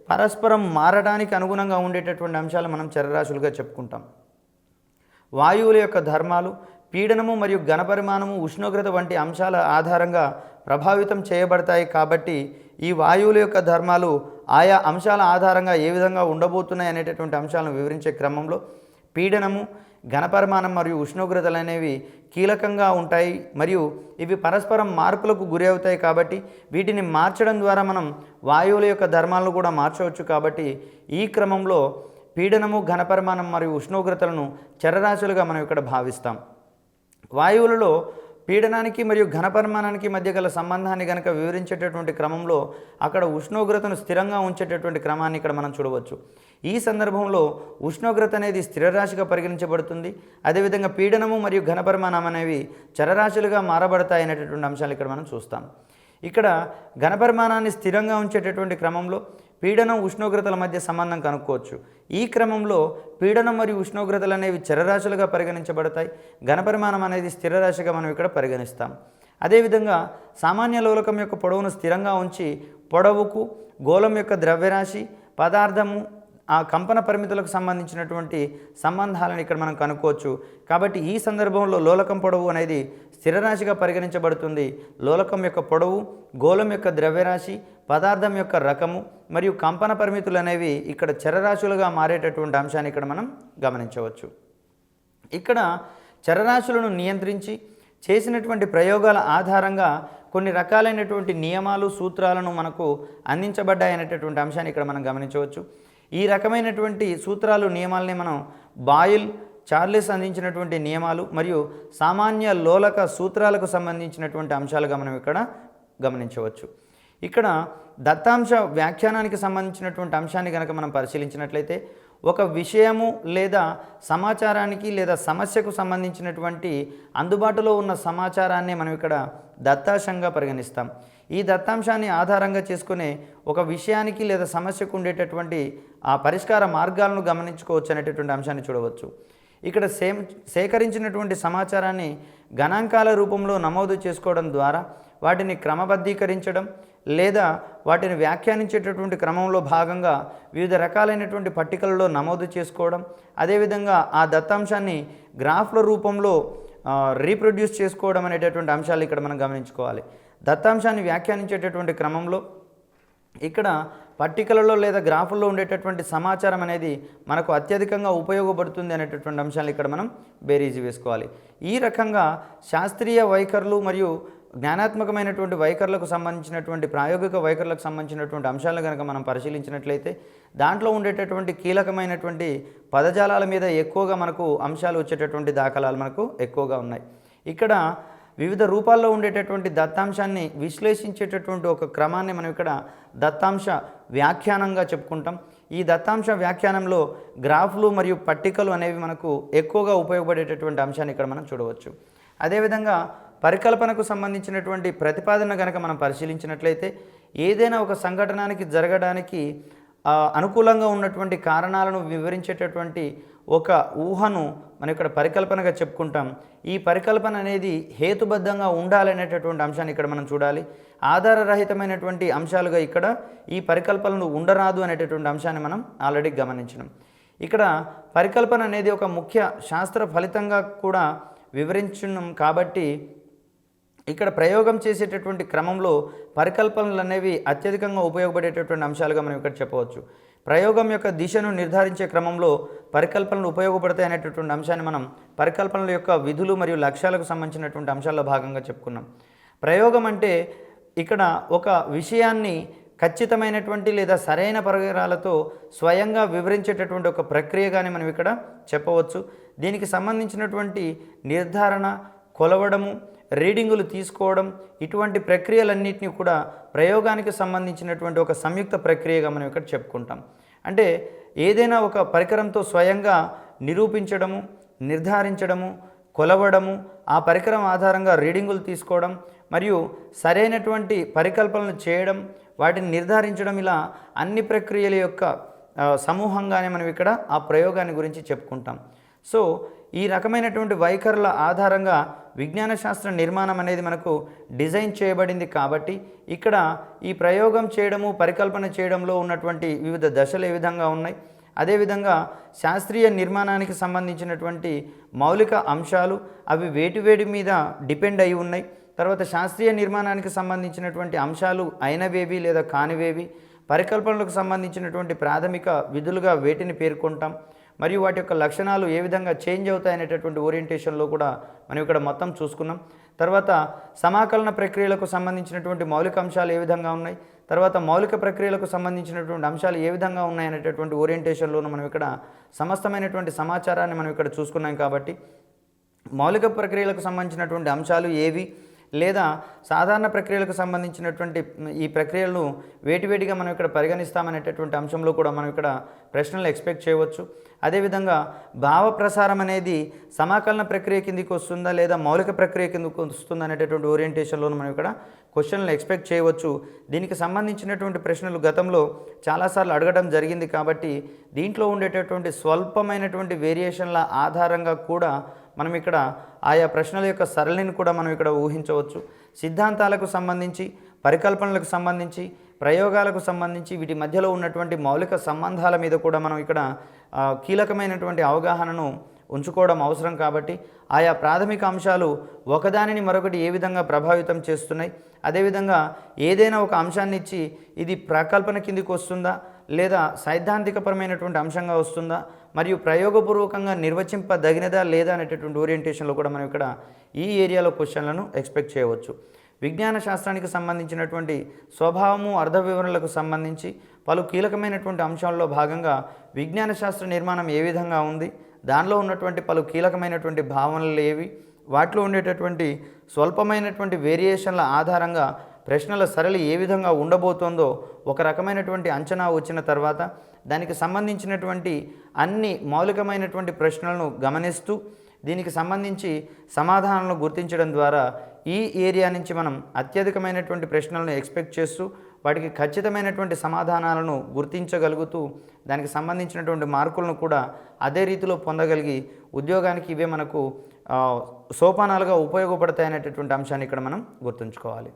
పరస్పరం మారడానికి అనుగుణంగా ఉండేటటువంటి అంశాలు మనం చరరాశులుగా చెప్పుకుంటాం. వాయువుల యొక్క ధర్మాలు, పీడనము మరియు ఘనపరిమాణము, ఉష్ణోగ్రత వంటి అంశాల ఆధారంగా ప్రభావితం చేయబడతాయి. కాబట్టి ఈ వాయువుల యొక్క ధర్మాలు ఆయా అంశాల ఆధారంగా ఏ విధంగా ఉండబోతున్నాయి అనేటటువంటి అంశాలను వివరించే క్రమంలో పీడనము, ఘనపరిమాణం మరియు ఉష్ణోగ్రతలు అనేవి కీలకంగా ఉంటాయి. మరియు ఇవి పరస్పరం మార్పులకు గురి అవుతాయి. కాబట్టి వీటిని మార్చడం ద్వారా మనం వాయువుల యొక్క ధర్మాలను కూడా మార్చవచ్చు. కాబట్టి ఈ క్రమంలో పీడనము, ఘనపరిమాణం మరియు ఉష్ణోగ్రతలను చరరాశులుగా మనం ఇక్కడ భావిస్తాం. వాయువులలో పీడనానికి మరియు ఘనపరిమాణానికి మధ్య గల సంబంధాన్ని కనుక వివరించేటటువంటి క్రమంలో అక్కడ ఉష్ణోగ్రతను స్థిరంగా ఉంచేటటువంటి క్రమాన్ని ఇక్కడ మనం చూడవచ్చు. ఈ సందర్భంలో ఉష్ణోగ్రత అనేది స్థిరరాశిగా పరిగణించబడుతుంది. అదేవిధంగా పీడనము మరియు ఘనపరిమాణం అనేవి చరరాశులుగా మారబడతాయి అనేటటువంటి అంశాలు ఇక్కడ మనం చూస్తాం. ఇక్కడ ఘనపరిమాణాన్ని స్థిరంగా ఉంచేటటువంటి క్రమంలో పీడనం, ఉష్ణోగ్రతల మధ్య సంబంధం కనుక్కోవచ్చు. ఈ క్రమంలో పీడనం మరియు ఉష్ణోగ్రతలు అనేవి చరరాశులుగా పరిగణించబడతాయి. ఘనపరిమాణం అనేది స్థిరరాశిగా మనం ఇక్కడ పరిగణిస్తాం. అదేవిధంగా సామాన్య లోలకం యొక్క పొడవును స్థిరంగా ఉంచి పొడవుకు, గోళం యొక్క ద్రవ్యరాశి, పదార్థము, ఆ కంపన పరిమితులకు సంబంధించినటువంటి సంబంధాలను ఇక్కడ మనం కనుక్కోవచ్చు. కాబట్టి ఈ సందర్భంలో లోలకం పొడవు అనేది స్థిరరాశిగా పరిగణించబడుతుంది. లోలకం యొక్క పొడవు, గోళం యొక్క ద్రవ్యరాశి, పదార్థం యొక్క రకము మరియు కంపన పరిమితులు అనేవి ఇక్కడ చరరాశులుగా మారేటటువంటి అంశాన్ని ఇక్కడ మనం గమనించవచ్చు. ఇక్కడ చరరాశులను నియంత్రించి చేసినటువంటి ప్రయోగాల ఆధారంగా కొన్ని రకాలైనటువంటి నియమాలు, సూత్రాలను మనకు అందించబడ్డాయి అనేటటువంటి అంశాన్ని ఇక్కడ మనం గమనించవచ్చు. ఈ రకమైనటువంటి సూత్రాలు నియమాలని మనం బాయిల్, చార్లెస్ అందించినటువంటి నియమాలు మరియు సామాన్య లోలక సూత్రాలకు సంబంధించినటువంటి అంశాలుగా మనం ఇక్కడ గమనించవచ్చు. ఇక్కడ దత్తాంశ వ్యాఖ్యానానికి సంబంధించినటువంటి అంశాన్ని కనుక మనం పరిశీలించినట్లయితే ఒక విషయము లేదా సమాచారానికి లేదా సమస్యకు సంబంధించినటువంటి అందుబాటులో ఉన్న సమాచారాన్ని మనం ఇక్కడ దత్తాంశంగా పరిగణిస్తాం. ఈ దత్తాంశాన్ని ఆధారంగా చేసుకునే ఒక విషయానికి లేదా సమస్యకు ఉండేటటువంటి ఆ పరిష్కార మార్గాలను గమనించుకోవచ్చు అనేటటువంటి అంశాన్ని చూడవచ్చు. ఇక్కడ సేకరించినటువంటి సమాచారాన్ని గణాంకాల రూపంలో నమోదు చేసుకోవడం ద్వారా వాటిని క్రమబద్ధీకరించడం లేదా వాటిని వ్యాఖ్యానించేటటువంటి క్రమంలో భాగంగా వివిధ రకాలైనటువంటి పట్టికలలో నమోదు చేసుకోవడం, అదేవిధంగా ఆ దత్తాంశాన్ని గ్రాఫ్ల రూపంలో రీప్రొడ్యూస్ చేసుకోవడం అనేటటువంటి అంశాలు ఇక్కడ మనం గమనించుకోవాలి. దత్తాంశాన్ని వ్యాఖ్యానించేటటువంటి క్రమంలో ఇక్కడ పట్టికలలో లేదా గ్రాఫుల్లో ఉండేటటువంటి సమాచారం అనేది మనకు అత్యధికంగా ఉపయోగపడుతుంది అనేటటువంటి అంశాలు ఇక్కడ మనం బేరీజు వేసుకోవాలి. ఈ రకంగా శాస్త్రీయ వైఖరులు మరియు జ్ఞానాత్మకమైనటువంటి వైఖరులకు సంబంధించినటువంటి ప్రాయోగిక వైఖరులకు సంబంధించినటువంటి అంశాలను కనుక మనం పరిశీలించినట్లయితే దాంట్లో ఉండేటటువంటి కీలకమైనటువంటి పదజాలాల మీద ఎక్కువగా మనకు అంశాలు వచ్చేటటువంటి దాఖలాలు మనకు ఎక్కువగా ఉన్నాయి. ఇక్కడ వివిధ రూపాల్లో ఉండేటటువంటి దత్తాంశాన్ని విశ్లేషించేటటువంటి ఒక క్రమాన్ని మనం ఇక్కడ దత్తాంశ వ్యాఖ్యానంగా చెప్పుకుంటాం. ఈ దత్తాంశ వ్యాఖ్యానంలో గ్రాఫ్లు మరియు పట్టికలు అనేవి మనకు ఎక్కువగా ఉపయోగపడేటటువంటి అంశాన్ని ఇక్కడ మనం చూడవచ్చు. అదేవిధంగా పరికల్పనకు సంబంధించినటువంటి ప్రతిపాదన కనుక మనం పరిశీలించినట్లయితే ఏదైనా ఒక సంఘటనకి జరగడానికి అనుకూలంగా ఉన్నటువంటి కారణాలను వివరించేటటువంటి ఒక ఊహను మనం ఇక్కడ పరికల్పనగా చెప్పుకుంటాం. ఈ పరికల్పన అనేది హేతుబద్ధంగా ఉండాలనేటటువంటి అంశాన్ని ఇక్కడ మనం చూడాలి. ఆధారరహితమైనటువంటి అంశాలుగా ఇక్కడ ఈ పరికల్పనలు ఉండరాదు అనేటటువంటి అంశాన్ని మనం ఆల్రెడీ గమనించినాం. ఇక్కడ పరికల్పన అనేది ఒక ముఖ్య శాస్త్ర ఫలితంగా కూడా వివరించున్నాం కాబట్టి ఇక్కడ ప్రయోగం చేసేటటువంటి క్రమంలో పరికల్పనలు అనేవి అత్యధికంగా ఉపయోగపడేటటువంటి అంశాలుగా మనం ఇక్కడ చెప్పవచ్చు. ప్రయోగం యొక్క దిశను నిర్ధారించే క్రమంలో పరికల్పనలు ఉపయోగపడతాయి అనేటటువంటి అంశాన్ని మనం పరికల్పనల యొక్క విధులు మరియు లక్ష్యాలకు సంబంధించినటువంటి అంశాల్లో భాగంగా చెప్పుకున్నాం. ప్రయోగం అంటే ఇక్కడ ఒక విషయాన్ని ఖచ్చితమైనటువంటి లేదా సరైన పరికరాలతో స్వయంగా వివరించేటటువంటి ఒక ప్రక్రియగానే మనం ఇక్కడ చెప్పవచ్చు. దీనికి సంబంధించినటువంటి నిర్ధారణ, కొలవడము, రీడింగులు తీసుకోవడం ఇటువంటి ప్రక్రియలన్నింటినీ కూడా ప్రయోగానికి సంబంధించినటువంటి ఒక సంయుక్త ప్రక్రియగా మనం ఇక్కడ చెప్పుకుంటాం. అంటే ఏదైనా ఒక పరికరంతో స్వయంగా నిరూపించడము, నిర్ధారించడము, కొలవడము, ఆ పరికరం ఆధారంగా రీడింగులు తీసుకోవడం మరియు సరైనటువంటి పరికల్పనలు చేయడం, వాటిని నిర్ధారించడం, ఇలా అన్ని ప్రక్రియల యొక్క సమూహంగానే మనం ఇక్కడ ఆ ప్రయోగాన్ని గురించి చెప్పుకుంటాం. సో ఈ రకమైనటువంటి వైఖరుల ఆధారంగా విజ్ఞాన శాస్త్ర నిర్మాణం అనేది మనకు డిజైన్ చేయబడింది కాబట్టి ఇక్కడ ఈ ప్రయోగం చేయడము, పరికల్పన చేయడంలో ఉన్నటువంటి వివిధ దశలు ఏ విధంగా ఉన్నాయి, అదేవిధంగా శాస్త్రీయ నిర్మాణానికి సంబంధించినటువంటి మౌలిక అంశాలు అవి వేటి మీద డిపెండ్ అయి ఉన్నాయి, తర్వాత శాస్త్రీయ నిర్మాణానికి సంబంధించినటువంటి అంశాలు అయినవేవి లేదా కానివేవి, పరికల్పనలకు సంబంధించినటువంటి ప్రాథమిక విధులుగా వేటిని పేర్కొంటాం మరియు వాటి యొక్క లక్షణాలు ఏ విధంగా చేంజ్ అవుతాయి అనేటటువంటి ఓరియంటేషన్లో కూడా మనం ఇక్కడ మొత్తం చూసుకున్నాం. తర్వాత సమాకలన ప్రక్రియలకు సంబంధించినటువంటి మౌలిక అంశాలు ఏ విధంగా ఉన్నాయి, తర్వాత మౌలిక ప్రక్రియలకు సంబంధించినటువంటి అంశాలు ఏ విధంగా ఉన్నాయి అనేటటువంటి ఓరియంటేషన్లోనూ మనం ఇక్కడ సమస్తమైనటువంటి సమాచారాన్ని మనం ఇక్కడ చూసుకున్నాం. కాబట్టి మౌలిక ప్రక్రియలకు సంబంధించినటువంటి అంశాలు ఏవి లేదా సాధారణ ప్రక్రియలకు సంబంధించినటువంటి ఈ ప్రక్రియలను వేటివేటిగా మనం ఇక్కడ పరిగణిస్తామనేటటువంటి అంశంలో కూడా మనం ఇక్కడ ప్రశ్నలు ఎక్స్పెక్ట్ చేయవచ్చు. అదేవిధంగా భావ ప్రసారం అనేది సమాకలన ప్రక్రియ కిందికి వస్తుందా లేదా మౌలిక ప్రక్రియ కిందకి వస్తుందా అనేటటువంటి ఓరియంటేషన్లోనూ మనం ఇక్కడ క్వశ్చన్లు ఎక్స్పెక్ట్ చేయవచ్చు. దీనికి సంబంధించినటువంటి ప్రశ్నలు గతంలో చాలాసార్లు అడగడం జరిగింది కాబట్టి దీంట్లో ఉండేటటువంటి స్వల్పమైనటువంటి వేరియేషన్ల ఆధారంగా కూడా మనం ఇక్కడ ఆయా ప్రశ్నల యొక్క సరళిని కూడా మనం ఇక్కడ ఊహించవచ్చు. సిద్ధాంతాలకు సంబంధించి, పరికల్పనలకు సంబంధించి, ప్రయోగాలకు సంబంధించి వీటి మధ్యలో ఉన్నటువంటి మౌలిక సంబంధాల మీద కూడా మనం ఇక్కడ కీలకమైనటువంటి అవగాహనను ఉంచుకోవడం అవసరం. కాబట్టి ఆయా ప్రాథమిక అంశాలు ఒకదానిని మరొకటి ఏ విధంగా ప్రభావితం చేస్తున్నాయి, అదేవిధంగా ఏదైనా ఒక అంశాన్ని ఇచ్చి ఇది ప్రకల్పన కిందికి వస్తుందా లేదా సైద్ధాంతికపరమైనటువంటి అంశంగా వస్తుందా మరియు ప్రయోగపూర్వకంగా నిర్వచింపదగినదా లేదా అనేటటువంటి ఓరియంటేషన్లో కూడా మనం ఇక్కడ ఈ ఏరియాలో క్వశ్చన్లను ఎక్స్పెక్ట్ చేయవచ్చు. విజ్ఞాన శాస్త్రానికి సంబంధించినటువంటి స్వభావము అర్థ వివరణలకు సంబంధించి పలు కీలకమైనటువంటి అంశాల్లో భాగంగా విజ్ఞాన శాస్త్ర నిర్మాణం ఏ విధంగా ఉంది, దానిలో ఉన్నటువంటి పలు కీలకమైనటువంటి భావనలు ఏవి, వాటిలో ఉండేటటువంటి స్వల్పమైనటువంటి వేరియేషన్ల ఆధారంగా ప్రశ్నల సరళి ఏ విధంగా ఉండబోతోందో ఒక రకమైనటువంటి అంచనా వచ్చిన తర్వాత దానికి సంబంధించినటువంటి అన్ని మౌలికమైనటువంటి ప్రశ్నలను గమనిస్తూ దీనికి సంబంధించి సమాధానాలను గుర్తించడం ద్వారా ఈ ఏరియా నుంచి మనం అత్యధికమైనటువంటి ప్రశ్నలను ఎక్స్పెక్ట్ చేస్తూ వాటికి ఖచ్చితమైనటువంటి సమాధానాలను గుర్తించగలుగుతూ దానికి సంబంధించినటువంటి మార్కులను కూడా అదే రీతిలో పొందగలిగి ఉద్యోగానికి ఇవే మనకు సోపానాలుగా ఉపయోగపడతాయనేటటువంటి అంశాన్ని ఇక్కడ మనం గుర్తుంచుకోవాలి.